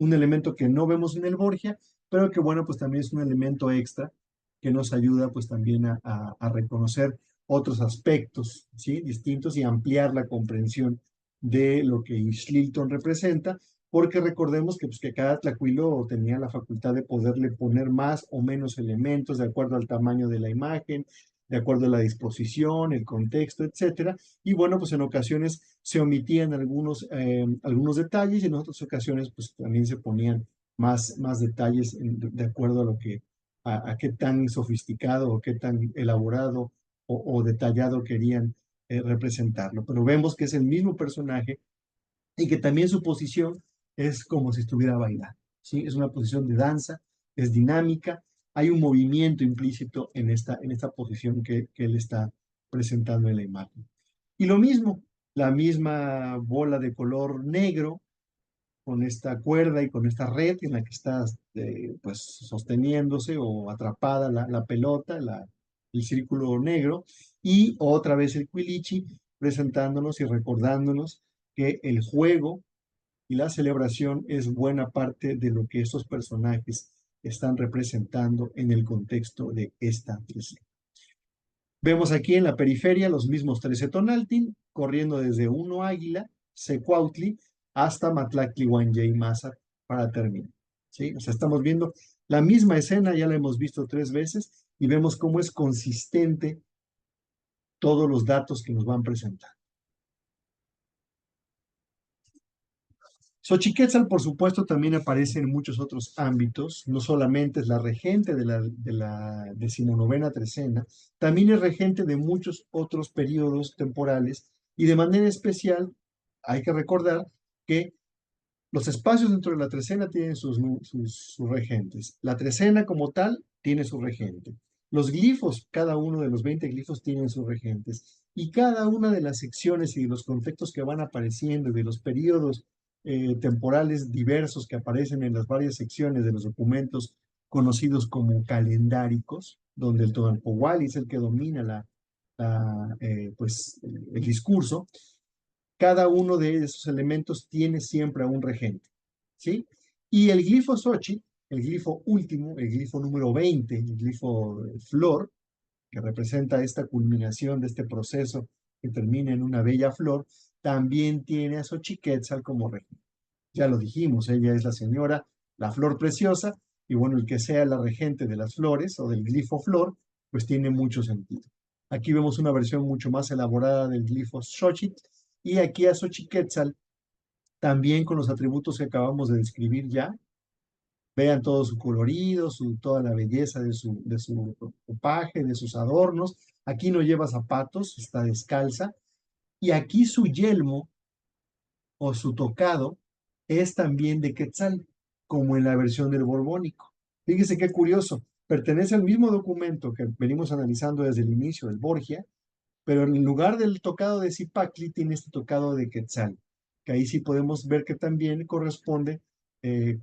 Speaker 2: Un elemento que no vemos en el Borgia, pero que bueno, pues también es un elemento extra que nos ayuda pues también a reconocer otros aspectos, ¿sí? Distintos y ampliar la comprensión de lo que Ixtlilton representa, porque recordemos que, pues, que cada tlacuilo tenía la facultad de poderle poner más o menos elementos de acuerdo al tamaño de la imagen, de acuerdo a la disposición, el contexto, etcétera. Y bueno, pues en ocasiones se omitían algunos detalles y en otras ocasiones pues también se ponían más detalles de acuerdo a lo que, a qué tan sofisticado o qué tan elaborado o detallado querían representarlo. Pero vemos que es el mismo personaje y que también su posición es como si estuviera bailando, ¿sí? Es una posición de danza, es dinámica, hay un movimiento implícito en esta posición que él está presentando en la imagen. Y lo mismo, la misma bola de color negro, con esta cuerda y con esta red en la que está pues sosteniéndose o atrapada la pelota, el círculo negro, y otra vez el cuilichi presentándonos y recordándonos que el juego y la celebración es buena parte de lo que estos personajes están representando en el contexto de esta escena. Vemos aquí en la periferia los mismos 13 Tonaltin, corriendo desde Uno Águila, Secuautli, hasta Matlactli, Huanyay, Maza, para terminar. ¿Sí? O sea, estamos viendo la misma escena, ya la hemos visto 3 veces, y vemos cómo es consistente todos los datos que nos van presentando. Xochiquetzal, por supuesto, también aparece en muchos otros ámbitos, no solamente es la regente de la decimonovena trecena, también es regente de muchos otros periodos temporales y de manera especial hay que recordar que los espacios dentro de la trecena tienen sus regentes. La trecena como tal tiene su regente. Los glifos, cada uno de los 20 glifos tienen sus regentes. Y cada una de las secciones y de los contextos que van apareciendo y de los periodos temporales diversos que aparecen en las varias secciones de los documentos conocidos como calendáricos, donde el Tonalpohualli es el que domina pues, el discurso, cada uno de esos elementos tiene siempre a un regente, ¿sí? Y el glifo Xochitl, el glifo último, el glifo número 20, el glifo flor, que representa esta culminación de este proceso que termina en una bella flor, también tiene a Xochiquetzal como regente. Ya lo dijimos, ella es la señora, la flor preciosa, y bueno, el que sea la regente de las flores o del glifo flor, pues tiene mucho sentido. Aquí vemos una versión mucho más elaborada del glifo Xochitl, y aquí a Xochiquetzal, también con los atributos que acabamos de describir ya. Vean todo su colorido, toda la belleza de su ropaje, de sus adornos. Aquí no lleva zapatos, está descalza. Y aquí su yelmo o su tocado es también de quetzal, como en la versión del borbónico. Fíjese qué curioso. pertenece al mismo documento que venimos analizando desde el inicio, el Borgia, pero en lugar del tocado de Zipacli tiene este tocado de Quetzal, que ahí sí podemos ver que también corresponde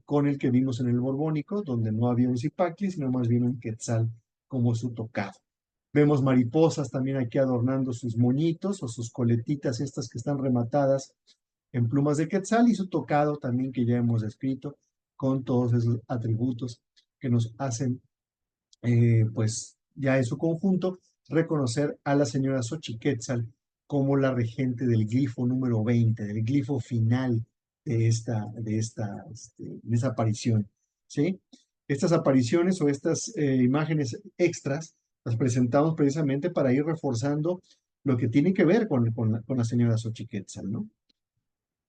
Speaker 2: con el que vimos en el Borbónico, donde no había un Zipacli, sino más bien un Quetzal como su tocado. Vemos mariposas también aquí adornando sus moñitos o sus coletitas, estas que están rematadas en plumas de Quetzal, y su tocado también que ya hemos descrito, con todos esos atributos que nos hacen pues ya en su conjunto, reconocer a la señora Xochiquétzal como la regente del glifo número 20, del glifo final de esa aparición, ¿sí? Estas apariciones o estas imágenes extras las presentamos precisamente para ir reforzando lo que tiene que ver con la señora Xochiquétzal, ¿no?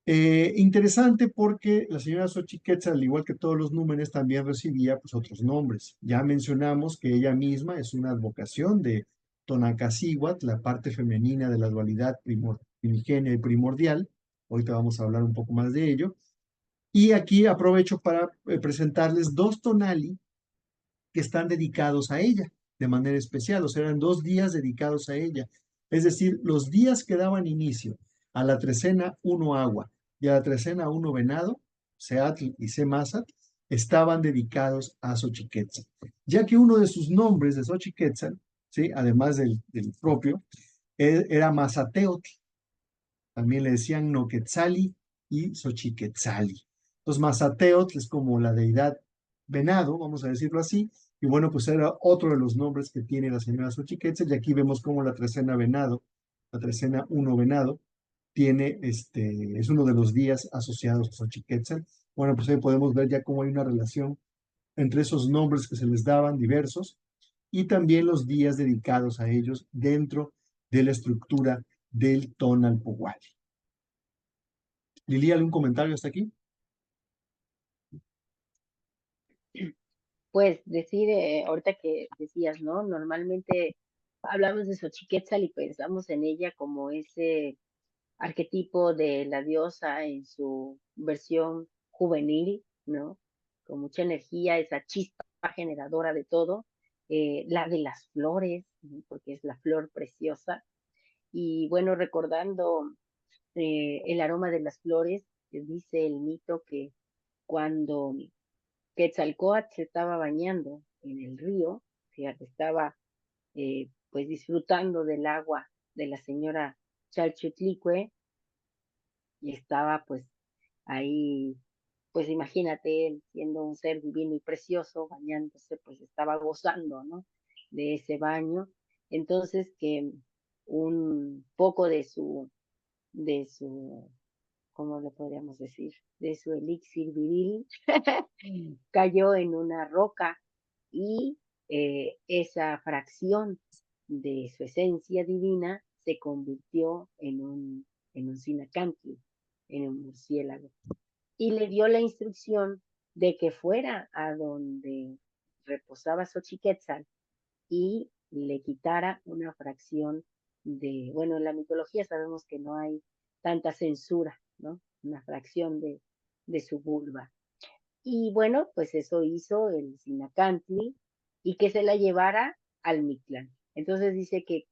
Speaker 2: Interesante porque la señora Xochiquétzal, al igual que todos los númenes, también recibía pues, otros nombres. Ya mencionamos que ella misma es una advocación de Tonacacíhuatl, la parte femenina de la dualidad primigenia y primordial. Ahorita vamos a hablar un poco más de ello. Y aquí aprovecho para presentarles dos tonali que están dedicados a ella de manera especial, o sea, eran 2 días dedicados a ella. Es decir, los días que daban inicio a la trecena 1 agua y a la trecena 1 venado, Seatl y Semasat, estaban dedicados a Xochiquétzal, ya que uno de sus nombres de Xochiquétzal, ¿sí? Además del propio, era Mazateotl, también le decían Noquetzali y Xochiquetzali. Entonces, Mazateotl es como la deidad venado, vamos a decirlo así, y bueno, pues era otro de los nombres que tiene la señora Xochiquetzal, y aquí vemos como la trecena venado, la trecena 1 venado, tiene, es uno de los días asociados a Xochiquetzal. Bueno, pues ahí podemos ver ya cómo hay una relación entre esos nombres que se les daban diversos y también los días dedicados a ellos dentro de la estructura del Tonalpohualli. Lili, ¿algún comentario hasta aquí?
Speaker 1: Pues decir, ahorita que decías, ¿no? Normalmente hablamos de Xochiquétzal y pensamos en ella como ese arquetipo de la diosa en su versión juvenil, ¿no? Con mucha energía, esa chispa generadora de todo, la de las flores, ¿no? Porque es la flor preciosa. Y bueno, recordando el aroma de las flores, que dice el mito que cuando Quetzalcóatl se estaba bañando en el río, fíjate, estaba pues disfrutando del agua de la señora Chalchutlicue, y estaba pues ahí, pues imagínate él siendo un ser divino y precioso, bañándose, pues estaba gozando, ¿no? De ese baño. Entonces que un poco de su, ¿cómo le podríamos decir? De su elixir viril cayó en una roca, y esa fracción de su esencia divina se convirtió en un sinacantli, en un murciélago, y le dio la instrucción de que fuera a donde reposaba Xochiquetzal y le quitara una fracción bueno, en la mitología sabemos que no hay tanta censura, ¿no? Una fracción de su vulva. Y bueno, pues eso hizo el Sinacantli, y que se la llevara al Mictlán. Entonces dice que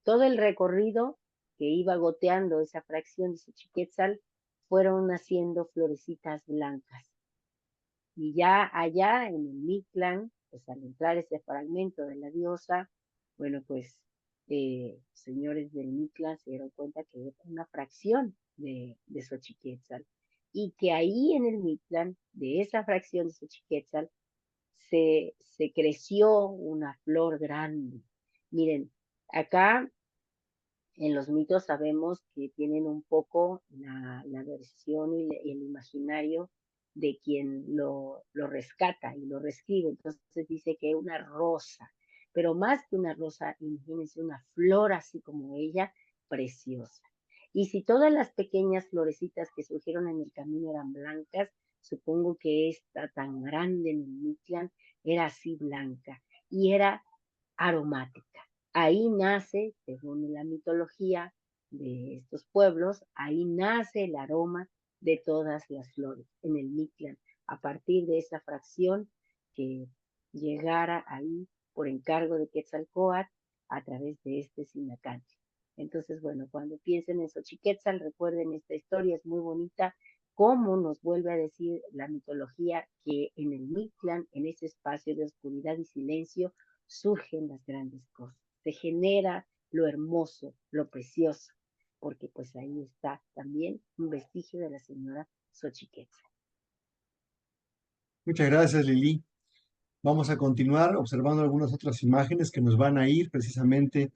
Speaker 1: todo el recorrido que iba goteando esa fracción de Xochiquetzal fueron naciendo florecitas blancas. Y ya allá en el Mictlán, pues al entrar ese fragmento de la diosa, bueno, pues señores del Mictlán se dieron cuenta que era una fracción de Xochiquetzal, y que ahí en el Mictlán, de esa fracción de Xochiquetzal, se creció una flor grande. Miren, acá en los mitos sabemos que tienen un poco la versión y el imaginario de quien lo rescata y lo reescribe. Entonces dice que es una rosa, pero más que una rosa, imagínense una flor así como ella, preciosa. Y si todas las pequeñas florecitas que surgieron en el camino eran blancas, supongo que esta tan grande en el Mictlán era así blanca y era aromática. Ahí nace, según la mitología de estos pueblos, ahí nace el aroma de todas las flores, en el Mictlán, a partir de esa fracción que llegara ahí por encargo de Quetzalcóatl a través de este Sinacanchi. Entonces, bueno, cuando piensen en Xochiquetzal, recuerden esta historia, es muy bonita, cómo nos vuelve a decir la mitología que en el Mictlán, en ese espacio de oscuridad y silencio, surgen las grandes cosas. Se genera lo hermoso, lo precioso, porque pues ahí está también un vestigio de la señora Xochiquetzal.
Speaker 2: Muchas gracias, Lili. Vamos a continuar observando algunas otras imágenes que nos van a ir precisamente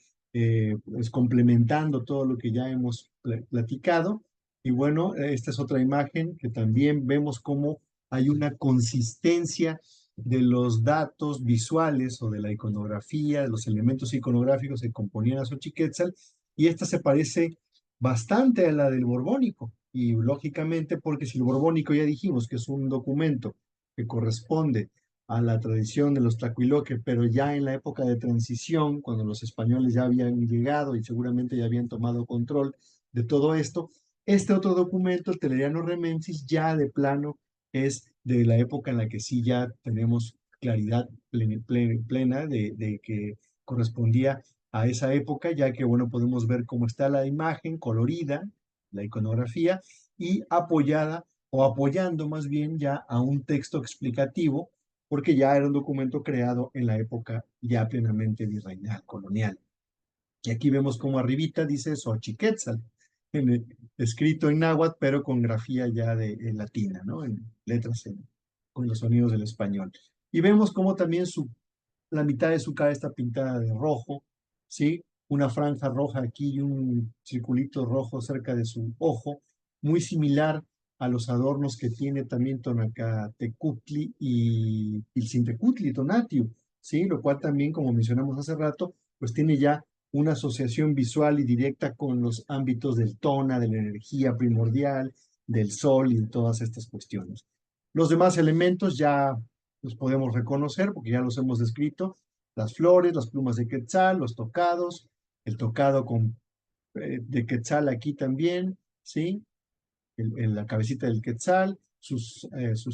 Speaker 2: pues complementando todo lo que ya hemos platicado. Y bueno, esta es otra imagen que también vemos cómo hay una consistencia de los datos visuales o de la iconografía, de los elementos iconográficos que componían a Xochiquétzal, y esta se parece bastante a la del Borbónico. Y lógicamente, porque si el Borbónico ya dijimos que es un documento que corresponde a la tradición de los Tlacuiloque, pero ya en la época de transición, cuando los españoles ya habían llegado y seguramente ya habían tomado control de todo esto, este otro documento, el Teleriano Remensis, ya de plano es de la época en la que sí ya tenemos claridad plena de que correspondía a esa época, ya que, bueno, podemos ver cómo está la imagen colorida, la iconografía, y apoyada o apoyando más bien ya a un texto explicativo porque ya era un documento creado en la época ya plenamente virreinal, colonial. Y aquí vemos como arribita dice Xochiquetzal, escrito en náhuatl, pero con grafía ya en latina, ¿no? En letras con los sonidos del español. Y vemos como también la mitad de su cara está pintada de rojo, ¿sí? Una franja roja aquí y un circulito rojo cerca de su ojo, muy similar a los adornos que tiene también Tonacatecutli y Pilcintecutli, Tonatiuh, ¿sí? Lo cual también, como mencionamos hace rato, pues tiene ya una asociación visual y directa con los ámbitos del tona, de la energía primordial, del sol y de todas estas cuestiones. Los demás elementos ya los podemos reconocer porque ya los hemos descrito, las flores, las plumas de quetzal, los tocados, el tocado de quetzal aquí también, ¿sí? La cabecita del quetzal, sus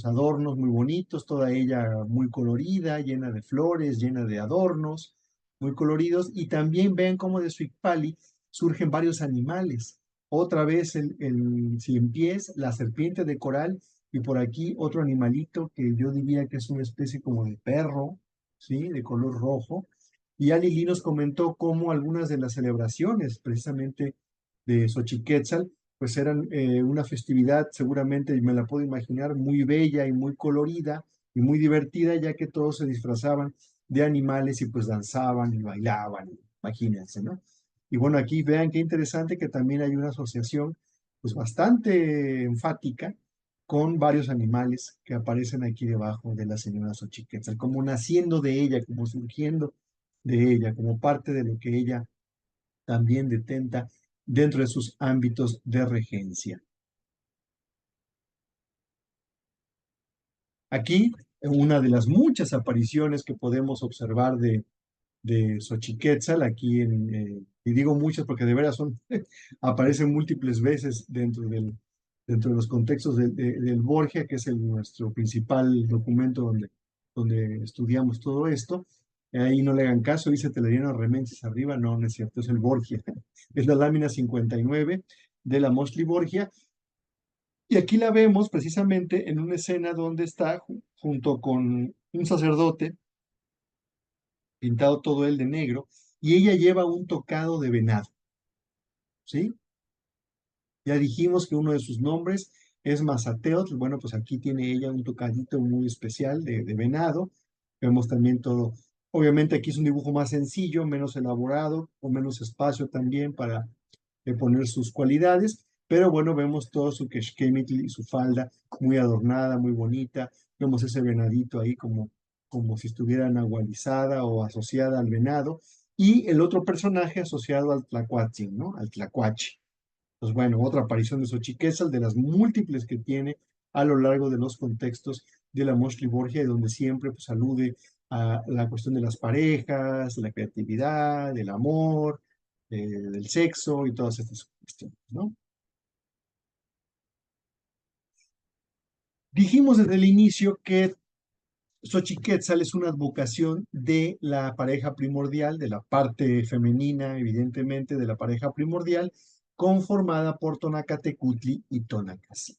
Speaker 2: adornos muy bonitos, toda ella muy colorida, llena de flores, llena de adornos, muy coloridos, y también ven cómo de su icpali surgen varios animales. Otra vez el cien pies, la serpiente de coral, y por aquí otro animalito que yo diría que es una especie como de perro, ¿sí? De color rojo. Y Ali nos comentó cómo algunas de las celebraciones, precisamente de Xochiquétzal, pues eran una festividad seguramente, y me la puedo imaginar, muy bella y muy colorida y muy divertida, ya que todos se disfrazaban de animales y pues danzaban y bailaban, imagínense, ¿no? Y bueno, aquí vean qué interesante que también hay una asociación pues bastante enfática con varios animales que aparecen aquí debajo de la señora Xochiquétzal, como naciendo de ella, como surgiendo de ella, como parte de lo que ella también detenta dentro de sus ámbitos de regencia. Aquí, una de las muchas apariciones que podemos observar de Xochiquétzal, aquí y digo muchas porque de veras aparecen múltiples veces dentro de los contextos del Borgia, que es nuestro principal documento donde estudiamos todo esto. Ahí no le hagan caso, dice Teleriano Remensis arriba, no, no es cierto, es el Borgia. Es la lámina 59 de la Mostly Borgia. Y aquí la vemos precisamente en una escena donde está junto con un sacerdote, pintado todo él de negro, y ella lleva un tocado de venado, ¿sí? Ya dijimos que uno de sus nombres es Mazateotl. Bueno, pues aquí tiene ella un tocadito muy especial de venado. Vemos también todo. Obviamente aquí es un dibujo más sencillo, menos elaborado, con menos espacio también para poner sus cualidades. Pero bueno, vemos todo su keshkemitl y su falda muy adornada, muy bonita. Vemos ese venadito ahí como si estuviera nahualizada o asociada al venado. Y el otro personaje asociado al tlacuatzin, ¿no? Al tlacuache. Pues bueno, otra aparición de Xochiquétzal, de las múltiples que tiene a lo largo de los contextos de la Mostly Borgia, y donde siempre pues alude a la cuestión de las parejas, de la creatividad, del amor, del sexo y todas estas cuestiones, ¿no? Dijimos desde el inicio que Xochiquetzal es una advocación de la pareja primordial, de la parte femenina, evidentemente, de la pareja primordial, conformada por Tonacatecutli y Tonacasi.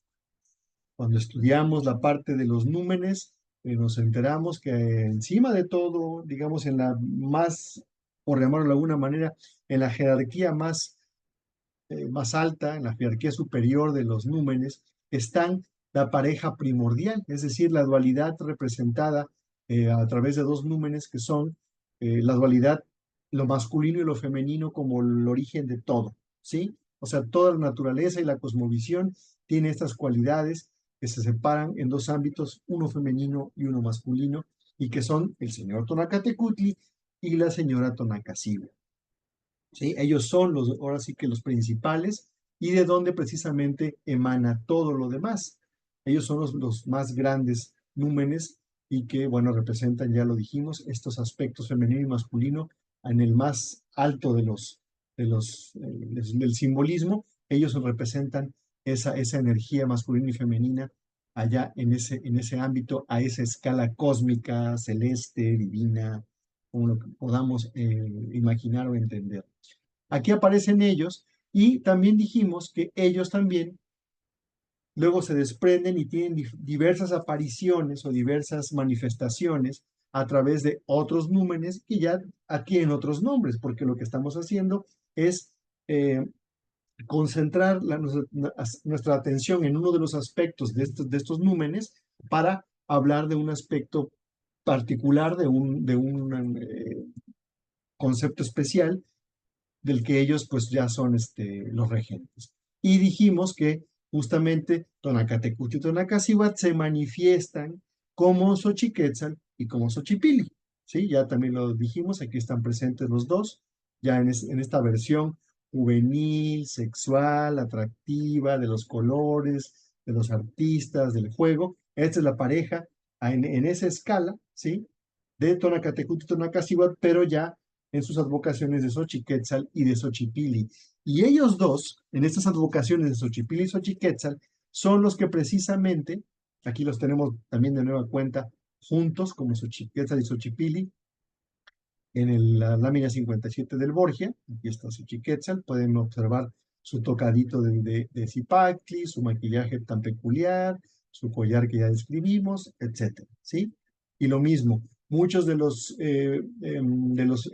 Speaker 2: Cuando estudiamos la parte de los númenes, nos enteramos que encima de todo, digamos, en la más, por llamarlo de alguna manera, en la jerarquía más alta, en la jerarquía superior de los númenes, están la pareja primordial, es decir, la dualidad representada a través de dos númenes que son la dualidad, lo masculino y lo femenino como el origen de todo, ¿sí? O sea, toda la naturaleza y la cosmovisión tiene estas cualidades que se separan en dos ámbitos, uno femenino y uno masculino, y que son el señor Tonacatecutli y la señora Tonacasiwa. ¿Sí? Ellos son los, ahora sí que los principales y de donde precisamente emana todo lo demás. Ellos son los más grandes númenes y que, bueno, representan, ya lo dijimos, estos aspectos femenino y masculino en el más alto del simbolismo. Ellos representan esa energía masculina y femenina allá en ese ámbito, a esa escala cósmica, celeste, divina, como lo que podamos imaginar o entender. Aquí aparecen ellos y también dijimos que ellos también luego se desprenden y tienen diversas apariciones o diversas manifestaciones a través de otros númenes que ya adquieren otros nombres, porque lo que estamos haciendo es concentrar nuestra atención en uno de los aspectos de estos númenes para hablar de un aspecto particular, de un concepto especial del que ellos pues ya son los regentes. Y dijimos que justamente Tonacatecuti y Tonacasihuatl se manifiestan como Xochiquetzal y como Xochipili, ¿sí? Ya también lo dijimos, aquí están presentes los dos, ya en esta versión juvenil, sexual, atractiva, de los colores, de los artistas, del juego. Esta es la pareja en esa escala, ¿sí? De Tonacatecuti y Tonacasihuatl, pero ya en sus advocaciones de Xochiquetzal y de Xochipili. Y ellos dos, en estas advocaciones de Xochipili y Xochiquetzal, son los que precisamente, aquí los tenemos también de nueva cuenta, juntos como Xochiquetzal y Xochipili, la lámina 57 del Borgia, aquí está Xochiquetzal, pueden observar su tocadito de Zipacli, su maquillaje tan peculiar, su collar que ya describimos, etcétera, ¿sí? Y lo mismo, muchos de los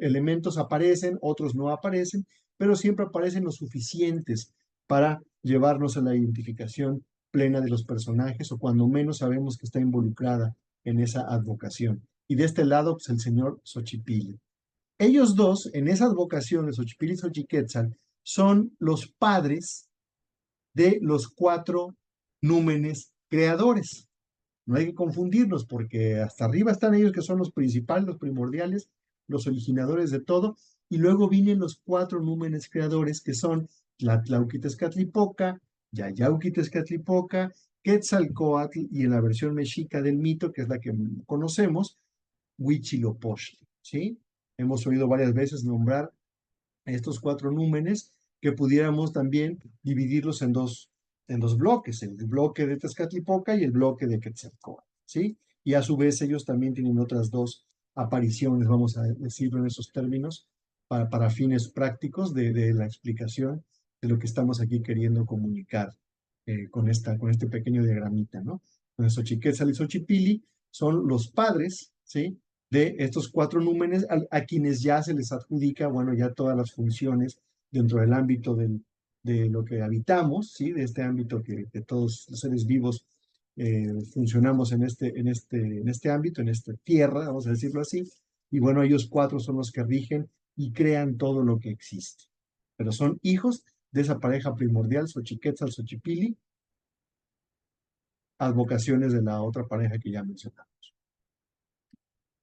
Speaker 2: elementos aparecen, otros no aparecen, pero siempre aparecen los suficientes para llevarnos a la identificación plena de los personajes o cuando menos sabemos que está involucrada en esa advocación. Y de este lado, pues el señor Xochipilli. Ellos dos, en esas vocaciones, Xochipilli y Xochiquetzal, son los padres de los cuatro númenes creadores. No hay que confundirlos porque hasta arriba están ellos que son los principales, los primordiales, los originadores de todo, y luego vienen los cuatro númenes creadores que son Tlatlauquitezcatlipoca, Yayauquitezcatlipoca, Quetzalcoatl y en la versión mexica del mito, que es la que conocemos, Huitzilopochtli, ¿sí? Hemos oído varias veces nombrar estos cuatro númenes que pudiéramos también dividirlos en dos bloques, el bloque de Tezcatlipoca y el bloque de Quetzalcóatl, ¿sí? Y a su vez ellos también tienen otras dos apariciones, vamos a decirlo en esos términos, para fines prácticos de la explicación de lo que estamos aquí queriendo comunicar con este pequeño diagramita, ¿no? Entonces, Xochiquetzal y Xochipili son los padres, ¿sí? De estos cuatro númenes a quienes ya se les adjudica, bueno, ya todas las funciones dentro del ámbito de lo que habitamos, ¿sí? De este ámbito que todos los seres vivos funcionamos en este ámbito, en esta tierra, vamos a decirlo así, y bueno, ellos cuatro son los que rigen y crean todo lo que existe. Pero son hijos de esa pareja primordial, Xochiquetzal, Xochipili, advocaciones de la otra pareja que ya mencionamos.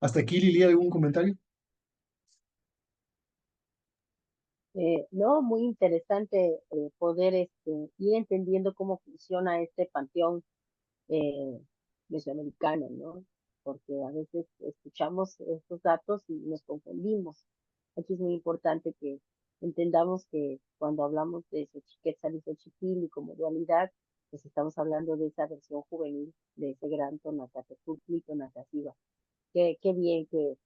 Speaker 2: Hasta aquí, Lili, ¿algún comentario?
Speaker 1: No, muy interesante poder ir entendiendo cómo funciona este panteón eh, mesoamericano, ¿no? Porque a veces escuchamos estos datos y nos confundimos. Aquí es muy importante que entendamos que cuando hablamos de Xochiquetzal y Xochipilli como dualidad, pues estamos hablando de esa versión juvenil de ese gran Tonacateputli, Tonacaciba. Qué bien que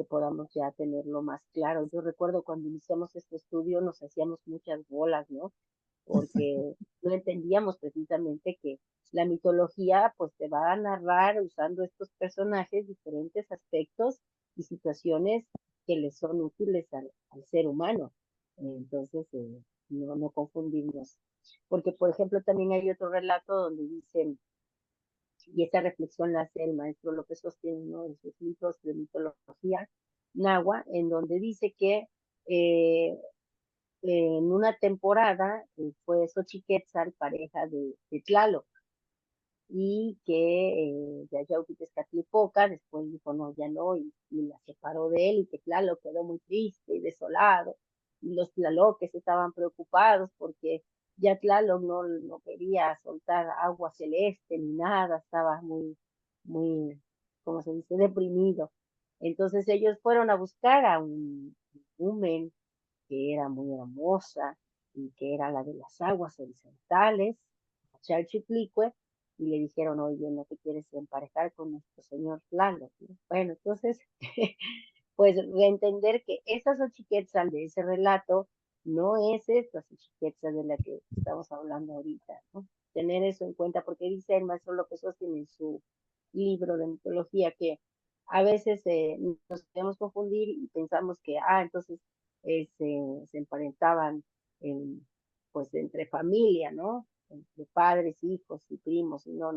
Speaker 1: podamos ya tenerlo más claro. Yo recuerdo cuando iniciamos este estudio nos hacíamos muchas bolas, ¿no? Porque no entendíamos precisamente que la mitología pues te va a narrar usando estos personajes diferentes aspectos y situaciones que le son útiles al ser humano. Entonces, no confundirnos. Porque, por ejemplo, también hay otro relato donde dicen, y esta reflexión la hace el maestro López Sostiene en uno de sus libros de mitología nahua, en donde dice que eh, en una temporada fue Xochiquetzal pareja de Tlaloc y que Yayauhtitezcatlipoca después dijo no, ya no, y la separó de él y que Tlaloc quedó muy triste y desolado y los tlaloques estaban preocupados porque ya Tlaloc no quería soltar agua celeste ni nada, estaba muy, como se dice, deprimido. Entonces ellos fueron a buscar a un humen que era muy hermosa y que era la de las aguas horizontales, Chalchiplicue, y le dijeron, oye, ¿no te quieres emparejar con nuestro señor Tlaloc? Bueno, entonces, pues reentender que esa Xochiquetzal de ese relato no es esta Xochiquetzal de la que estamos hablando ahorita, ¿no? Tener eso en cuenta, porque dice el maestro López Sostiene en su libro de mitología que a veces nos podemos confundir y pensamos que, entonces se emparentaban en, pues entre familia, ¿no? Entre padres, hijos y primos, y no.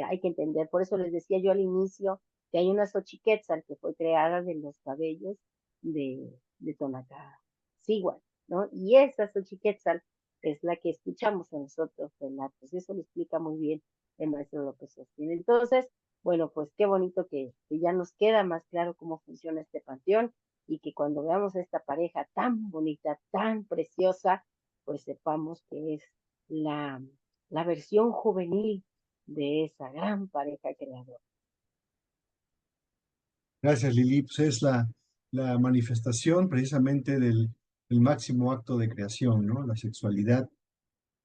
Speaker 1: Hay que entender, por eso les decía yo al inicio que hay una Xochiquetzal que fue creada de los cabellos de Tonacacíhuatl, ¿no? Y esa Xochiquetzal es la que escuchamos en los otros relatos, eso lo explica muy bien el maestro López Sostiene. Entonces, bueno, pues qué bonito que ya nos queda más claro cómo funciona este panteón y que cuando veamos a esta pareja tan bonita, tan preciosa, pues sepamos que es la, la versión juvenil de esa gran pareja creadora.
Speaker 2: Gracias, Lili. Pues es la manifestación precisamente del máximo acto de creación, ¿no? La sexualidad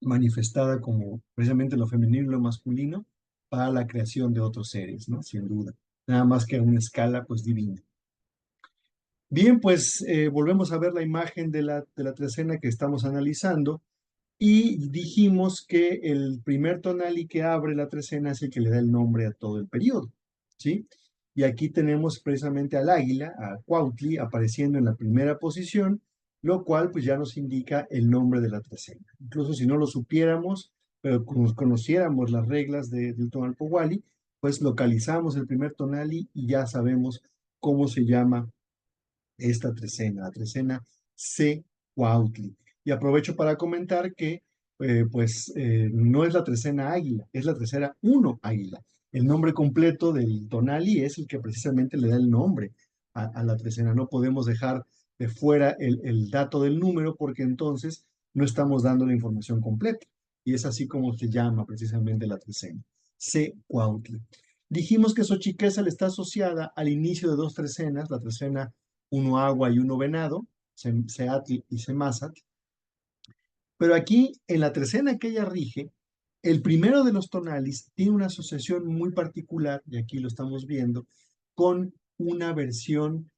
Speaker 2: manifestada como precisamente lo femenino y lo masculino para la creación de otros seres, ¿no? Sin duda. Nada más que a una escala, pues, divina. Bien, pues volvemos a ver la imagen de la trecena que estamos analizando y dijimos que el primer tonali que abre la trecena es el que le da el nombre a todo el periodo, ¿sí? Y aquí tenemos precisamente al águila, a Cuautli, apareciendo en la primera posición, lo cual pues ya nos indica el nombre de la trecena. Incluso si no lo supiéramos, pero conociéramos las reglas del Tonalpohualli, pues localizamos el primer tonali y ya sabemos cómo se llama esta trecena, la trecena C. Cuautli. Y aprovecho para comentar que, no es la trecena águila, es la trecena uno águila. El nombre completo del tonali es el que precisamente le da el nombre a la trecena. No podemos dejar de fuera el dato del número porque entonces no estamos dando la información completa. Y es así como se llama precisamente la trecena, C. Cuautli. Dijimos que Xochiquézatl está asociada al inicio de dos trecenas, la trecena uno agua y uno venado, Seatl y Semazatl. Pero aquí, en la trecena que ella rige, el primero de los tonalis tiene una asociación muy particular, y aquí lo estamos viendo, con una versión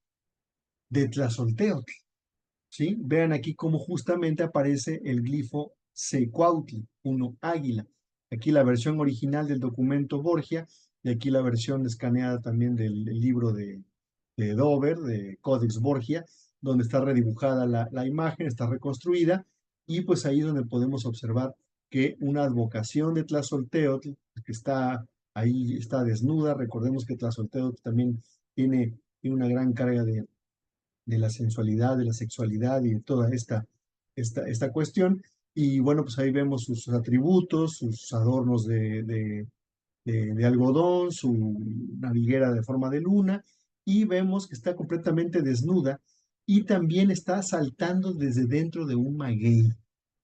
Speaker 2: de Tlazolteotl, ¿sí? Vean aquí cómo justamente aparece el glifo Secuautli, uno águila. Aquí la versión original del documento Borgia, y aquí la versión escaneada también del libro de Dover, de Codex Borgia, donde está redibujada la imagen, está reconstruida, y pues ahí es donde podemos observar que una advocación de Tlazolteotl, que está ahí, está desnuda. Recordemos que Tlazolteotl también tiene una gran carga de la sensualidad, de la sexualidad y de toda esta cuestión. Y bueno, pues ahí vemos sus atributos, sus adornos de algodón, su naviguera de forma de luna, y vemos que está completamente desnuda y también está saltando desde dentro de un maguey,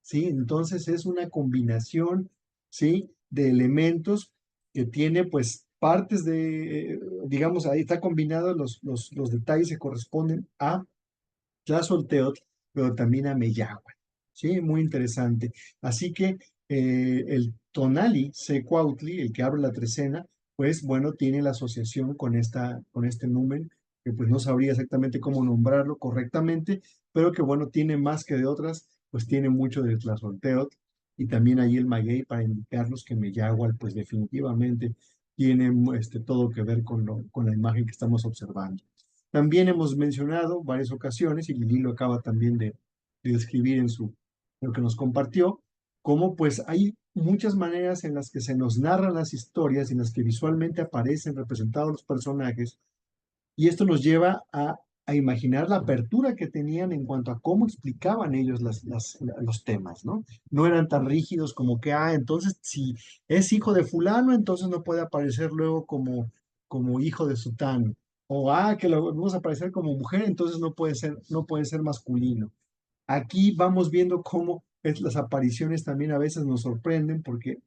Speaker 2: ¿sí? Entonces es una combinación, ¿sí? De elementos que tiene pues partes digamos, ahí está combinado los detalles que corresponden a Tlazolteotl, pero también a Meyahuatl, ¿sí? Muy interesante. Así que el tonali, secuautli, el que abre la trecena, pues bueno, tiene la asociación con este numen, que pues no sabría exactamente cómo nombrarlo correctamente, pero que bueno, tiene más que de otras, pues tiene mucho de Tlazolteotl, y también ahí el maguey para indicarnos que Meyahual, pues definitivamente tiene todo que ver con la imagen que estamos observando. También hemos mencionado varias ocasiones, y Lili lo acaba también de describir en lo que nos compartió, cómo pues hay muchas maneras en las que se nos narran las historias, en las que visualmente aparecen representados los personajes, y esto nos lleva a imaginar la apertura que tenían en cuanto a cómo explicaban ellos los temas, ¿no? No eran tan rígidos como que, entonces si es hijo de fulano, entonces no puede aparecer luego como hijo de sutano. O, que lo vamos a aparecer como mujer, entonces no puede ser masculino. Aquí vamos viendo cómo las apariciones también a veces nos sorprenden porque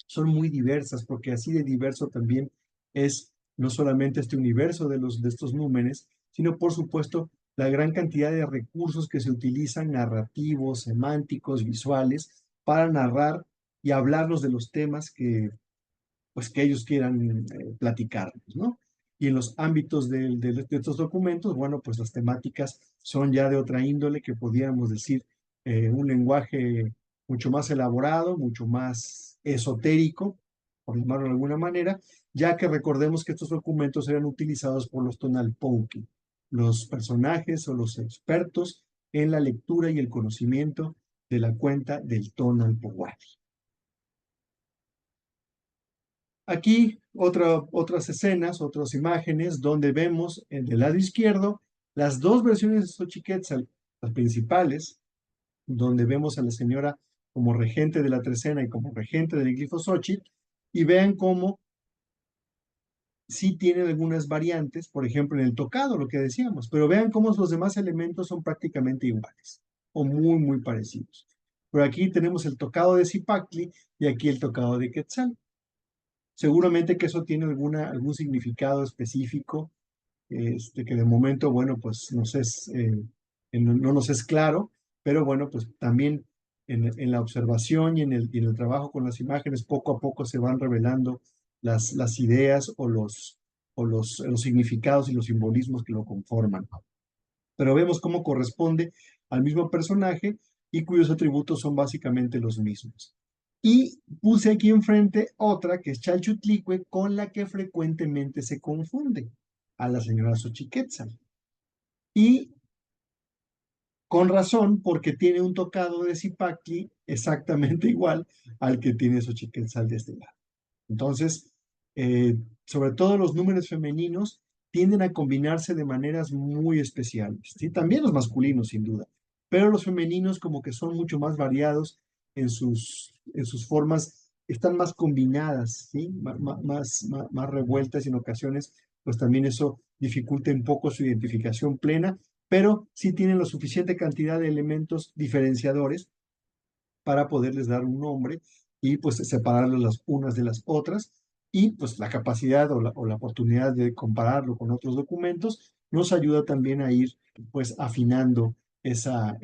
Speaker 2: son muy diversas, porque así de diverso también es no solamente este universo de estos númenes, sino por supuesto la gran cantidad de recursos que se utilizan, narrativos, semánticos, visuales, para narrar y hablarnos de los temas que ellos quieran platicarnos, ¿no? Y en los ámbitos de estos documentos, bueno, pues las temáticas son ya de otra índole, que podríamos decir un lenguaje mucho más elaborado, mucho más esotérico, por llamarlo de alguna manera, ya que recordemos que estos documentos eran utilizados por los Tonalpouki, los personajes o los expertos en la lectura y el conocimiento de la cuenta del Tonalpouali. Aquí otras escenas, otras imágenes, donde vemos en el lado izquierdo las dos versiones de Xochiquetzal, las principales, donde vemos a la señora como regente de la trecena y como regente del glifo Xochitl, y vean cómo sí tienen algunas variantes, por ejemplo en el tocado, lo que decíamos, pero vean cómo los demás elementos son prácticamente iguales o muy, muy parecidos. Por aquí tenemos el tocado de Zipactli y aquí el tocado de Quetzal. Seguramente que eso tiene algún significado específico, que de momento, bueno, pues no nos es claro, pero bueno, pues también en la observación y en el trabajo con las imágenes, poco a poco se van revelando las ideas o los significados y los simbolismos que lo conforman. Pero vemos cómo corresponde al mismo personaje y cuyos atributos son básicamente los mismos. Y puse aquí enfrente otra que es Chalchutlicue, con la que frecuentemente se confunde a la señora Xochiquetzal. Y con razón, porque tiene un tocado de Zipactli exactamente igual al que tiene Xochiquetzal de este lado. Entonces, sobre todo los números femeninos tienden a combinarse de maneras muy especiales, ¿sí? También los masculinos, sin duda, pero los femeninos como que son mucho más variados en sus formas, están más combinadas, ¿sí? Más revueltas, y en ocasiones, pues también eso dificulta un poco su identificación plena, pero sí tienen la suficiente cantidad de elementos diferenciadores para poderles dar un nombre y pues separarlas las unas de las otras, y pues la capacidad o la oportunidad de compararlo con otros documentos nos ayuda también a ir pues afinando esa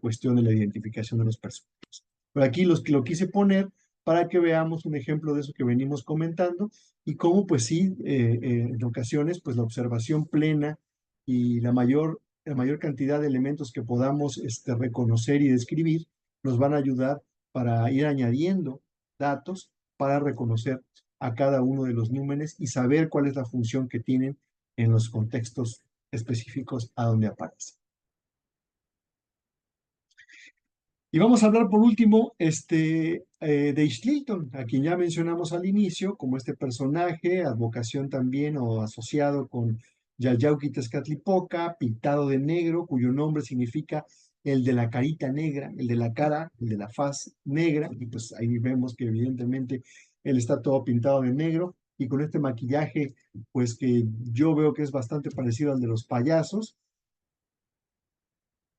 Speaker 2: cuestión de la identificación de los personajes. Por aquí lo quise poner para que veamos un ejemplo de eso que venimos comentando, y cómo pues sí, en ocasiones pues la observación plena y la mayor cantidad de elementos que podamos reconocer y describir nos van a ayudar para ir añadiendo datos para reconocer a cada uno de los númenes y saber cuál es la función que tienen en los contextos específicos a donde aparecen. Y vamos a hablar por último de Ixtlilton, a quien ya mencionamos al inicio, como este personaje, advocación también o asociado con Yayauqui Tezcatlipoca, pintado de negro, cuyo nombre significa el de la carita negra, el de la cara, el de la faz negra, y pues ahí vemos que evidentemente él está todo pintado de negro y con este maquillaje, pues que yo veo que es bastante parecido al de los payasos.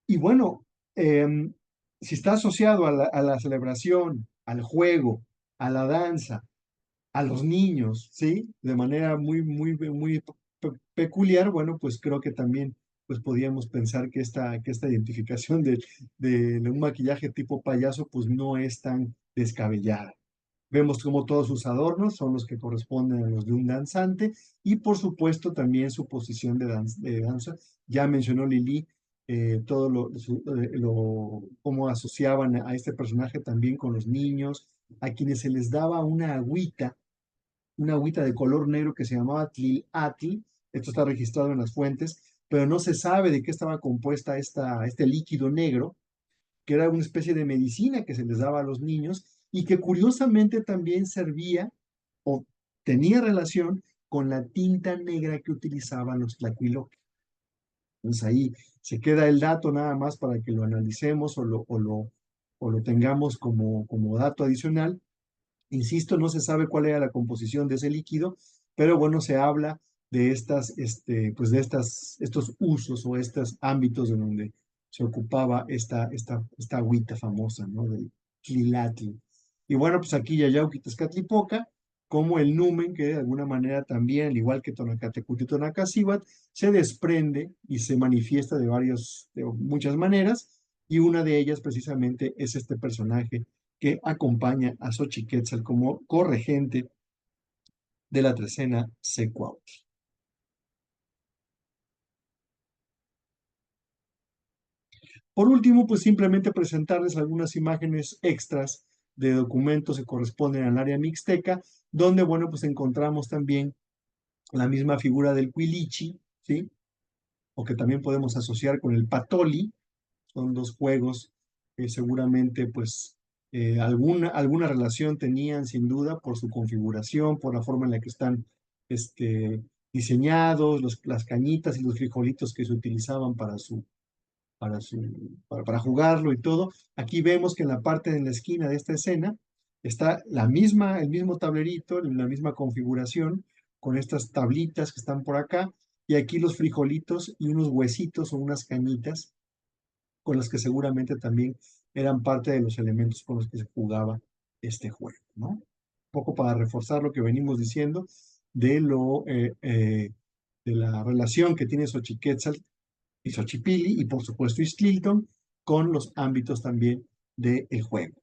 Speaker 2: Y bueno, si está asociado a la celebración, al juego, a la danza, a los niños, ¿sí? De manera muy, muy, muy peculiar, bueno, pues creo que también pues podríamos pensar que esta identificación de un maquillaje tipo payaso pues no es tan descabellada. Vemos como todos sus adornos son los que corresponden a los de un danzante y por supuesto también su posición de danza. Ya mencionó Lili todo cómo asociaban a este personaje también con los niños, a quienes se les daba una agüita de color negro que se llamaba Tlilatl. Esto está registrado en las fuentes, pero no se sabe de qué estaba compuesta este líquido negro, que era una especie de medicina que se les daba a los niños y que curiosamente también servía o tenía relación con la tinta negra que utilizaban los tlacuiloques. Entonces ahí se queda el dato nada más para que lo analicemos o lo tengamos como dato adicional. Insisto, no se sabe cuál era la composición de ese líquido, pero bueno, se habla de estos usos o estos ámbitos en donde se ocupaba esta agüita famosa, ¿no? Del quilatl. Y bueno, pues aquí Yayauqui Tezcatlipoca, como el numen, que de alguna manera también, al igual que Tonacatecuti y Tonacacíhuatl, se desprende y se manifiesta de muchas maneras, y una de ellas precisamente es este personaje que acompaña a Xochiquetzal como corregente de la trecena Secuautl. Por último, pues simplemente presentarles algunas imágenes extras de documentos que corresponden al área mixteca, donde, bueno, pues encontramos también la misma figura del Cuilichi, ¿sí? O que también podemos asociar con el Patoli. Son dos juegos que seguramente pues alguna relación tenían sin duda por su configuración, por la forma en la que están diseñados, las cañitas y los frijolitos que se utilizaban para jugarlo y todo. Aquí vemos que en la parte de la esquina de esta escena está el mismo tablerito, la misma configuración, con estas tablitas que están por acá, y aquí los frijolitos y unos huesitos o unas cañitas con las que seguramente también eran parte de los elementos con los que se jugaba este juego, ¿no? Un poco para reforzar lo que venimos diciendo de la relación que tiene Xochiquetzal y Xochipilli y por supuesto Ixtlilton con los ámbitos también del juego.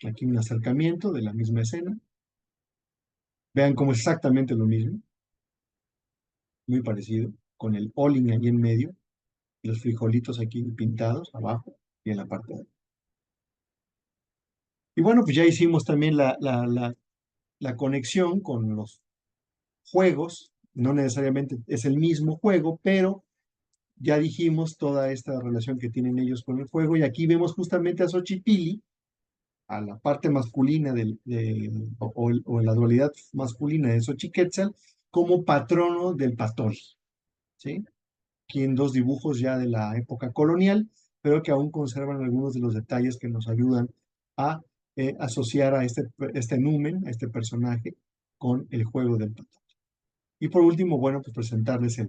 Speaker 2: Aquí un acercamiento de la misma escena. Vean cómo es exactamente lo mismo, muy parecido, con el Olin ahí en medio y los frijolitos aquí pintados abajo y en la parte de arriba. Y bueno, pues ya hicimos también la conexión con los juegos. No necesariamente es el mismo juego, pero ya dijimos toda esta relación que tienen ellos con el juego. Y aquí vemos justamente a Xochipilli, a la parte masculina o en la dualidad masculina de Xochiquetzal, como patrono del Patol, ¿sí? Aquí en dos dibujos ya de la época colonial, pero que aún conservan algunos de los detalles que nos ayudan a asociar a este numen, a este personaje, con el juego del Patoli. Y por último, bueno, pues presentarles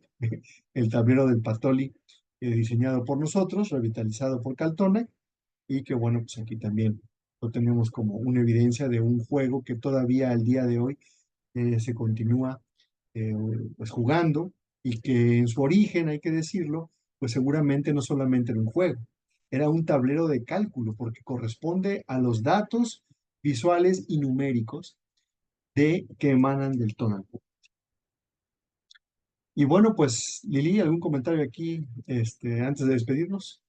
Speaker 2: el tablero del Patoli diseñado por nosotros, revitalizado por Caltona, y que bueno, pues aquí también lo tenemos como una evidencia de un juego que todavía al día de hoy se continúa eh, pues jugando y que en su origen, hay que decirlo, pues seguramente no solamente era un juego, era un tablero de cálculo porque corresponde a los datos visuales y numéricos que emanan del Tonalpoch. Y bueno, pues Lili, ¿algún comentario aquí antes de despedirnos?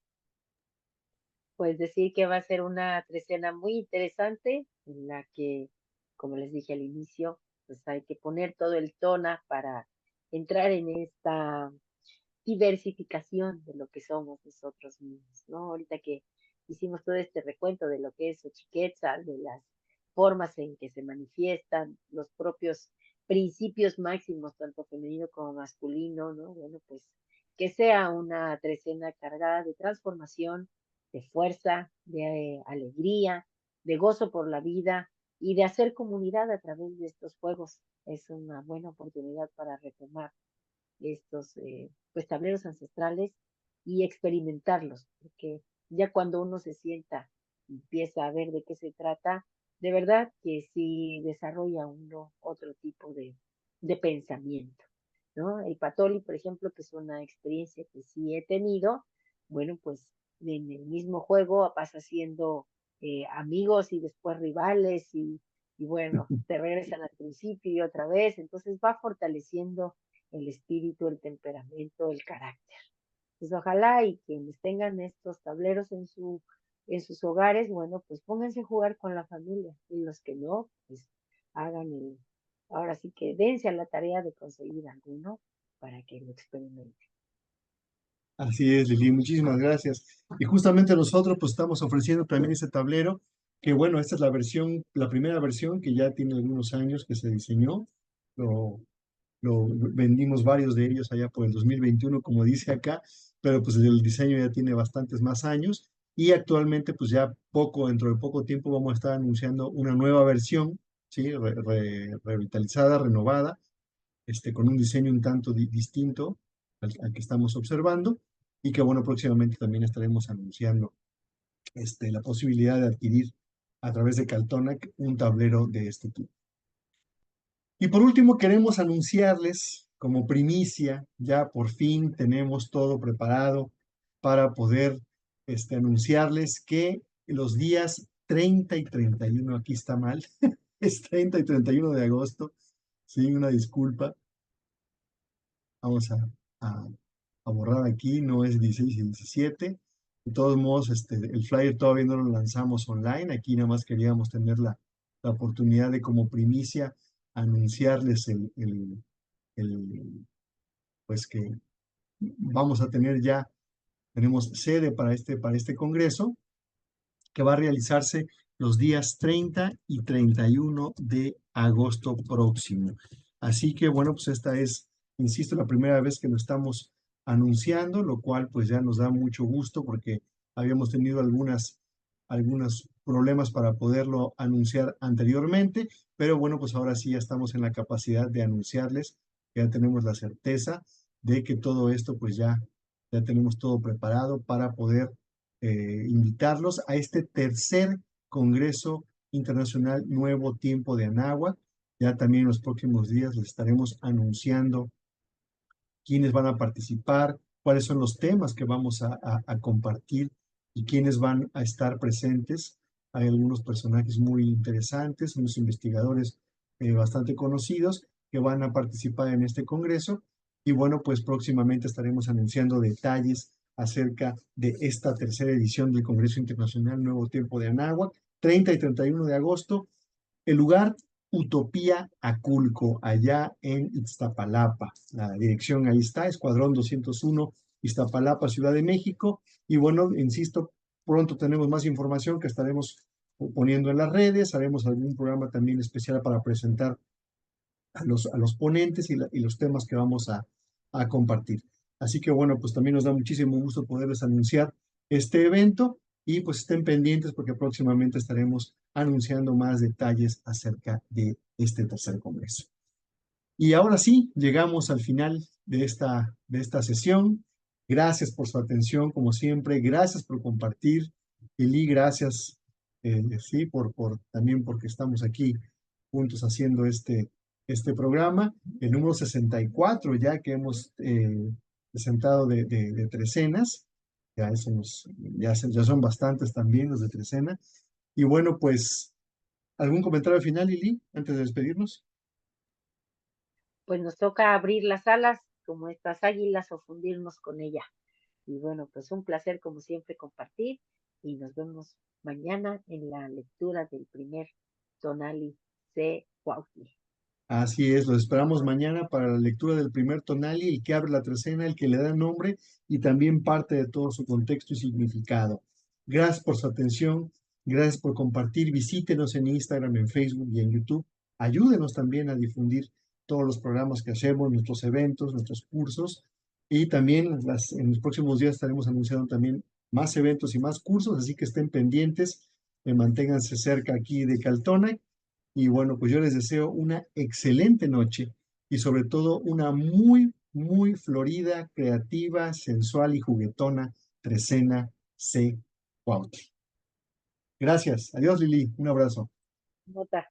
Speaker 1: Pues decir que va a ser una trecena muy interesante en la que, como les dije al inicio, pues hay que poner todo el tono para entrar en esta diversificación de lo que somos nosotros mismos, ¿no? Ahorita que hicimos todo este recuento de lo que es Xochiquetzal, de las formas en que se manifiestan, los propios principios máximos, tanto femenino como masculino, ¿no? Bueno, pues que sea una trecena cargada de transformación, de fuerza, de alegría, de gozo por la vida y de hacer comunidad a través de estos juegos. Es una buena oportunidad para retomar estos pues tableros ancestrales y experimentarlos, porque ya cuando uno se sienta, empieza a ver de qué se trata, de verdad que sí desarrolla uno otro tipo de pensamiento, ¿no? El Patoli, por ejemplo, que es una experiencia que sí he tenido, bueno, pues en el mismo juego pasa siendo amigos y después rivales y bueno, te regresan al principio y otra vez, entonces va fortaleciendo el espíritu, el temperamento, el carácter. Pues ojalá y quienes tengan estos tableros en sus hogares, bueno, pues pónganse a jugar con la familia y los que no, pues hagan ahora sí que dense a la tarea de conseguir alguno para que lo experimenten.
Speaker 2: Así es, Lili, muchísimas gracias. Y justamente nosotros pues estamos ofreciendo también ese tablero, que bueno, esta es la versión, la primera versión que ya tiene algunos años que se diseñó. Lo, lo vendimos varios de ellos allá por el 2021, como dice acá, pero pues el diseño ya tiene bastantes más años y actualmente pues ya dentro de poco tiempo vamos a estar anunciando una nueva versión, ¿sí? Revitalizada, renovada, con un diseño un tanto distinto al que estamos observando y que bueno, próximamente también estaremos anunciando la posibilidad de adquirir a través de Caltonac un tablero de este tipo. Y por último, queremos anunciarles como primicia, ya por fin tenemos todo preparado para poder anunciarles que los días 30 y 31, aquí está mal, es 30 y 31 de agosto, sí, una disculpa, vamos a, a borrar aquí, no es 16 y 17. De todos modos, el flyer todavía no lo lanzamos online, aquí nada más queríamos tener la oportunidad de como primicia anunciarles pues que vamos a tener ya, tenemos sede para este congreso, que va a realizarse los días 30 y 31 de agosto próximo. Así que bueno, pues esta es, insisto, la primera vez que lo estamos anunciando, lo cual pues ya nos da mucho gusto porque habíamos tenido algunos problemas para poderlo anunciar anteriormente, pero bueno, pues ahora sí ya estamos en la capacidad de anunciarles, ya tenemos la certeza de que todo esto pues ya tenemos todo preparado para poder invitarlos a este tercer Congreso Internacional Nuevo Tiempo de Anáhuac. Ya también en los próximos días les estaremos anunciando quiénes van a participar, cuáles son los temas que vamos a compartir y quiénes van a estar presentes. Hay algunos personajes muy interesantes, unos investigadores bastante conocidos que van a participar en este congreso. Y bueno, pues próximamente estaremos anunciando detalles acerca de esta tercera edición del Congreso Internacional Nuevo Tiempo de Anáhuac, 30 y 31 de agosto. El lugar, Utopía Aculco, allá en Iztapalapa. La dirección ahí está, Escuadrón 201, Iztapalapa, Ciudad de México. Y bueno, insisto, pronto tenemos más información que estaremos poniendo en las redes. Haremos algún programa también especial para presentar a los ponentes y los temas que vamos a compartir. Así que bueno, pues también nos da muchísimo gusto poderles anunciar este evento y pues estén pendientes porque próximamente estaremos anunciando más detalles acerca de este tercer congreso. Y ahora sí, llegamos al final de esta sesión. Gracias por su atención, como siempre. Gracias por compartir. Eli, gracias, sí, también porque estamos aquí juntos haciendo este programa. El número 64 ya que hemos presentado de Trecenas. Ya son bastantes también los de Trecena. Y bueno, pues, ¿algún comentario final, Lili, antes de despedirnos?
Speaker 1: Pues nos toca abrir las alas como estas águilas o fundirnos con ella. Y bueno, pues un placer como siempre compartir y nos vemos mañana en la lectura del primer Tonali C. Cuautli.
Speaker 2: Así es, los esperamos mañana para la lectura del primer tonali, el que abre la trecena, el que le da nombre y también parte de todo su contexto y significado. Gracias por su atención, gracias por compartir, visítenos en Instagram, en Facebook y en YouTube. Ayúdenos también a difundir todos los programas que hacemos, nuestros eventos, nuestros cursos y también en los próximos días estaremos anunciando también más eventos y más cursos, así que estén pendientes, manténganse cerca aquí de Caltona. Y bueno, pues yo les deseo una excelente noche y sobre todo una muy, muy florida, creativa, sensual y juguetona Trecena C. Cuautli. Gracias. Adiós, Lili. Un abrazo.
Speaker 1: Nota.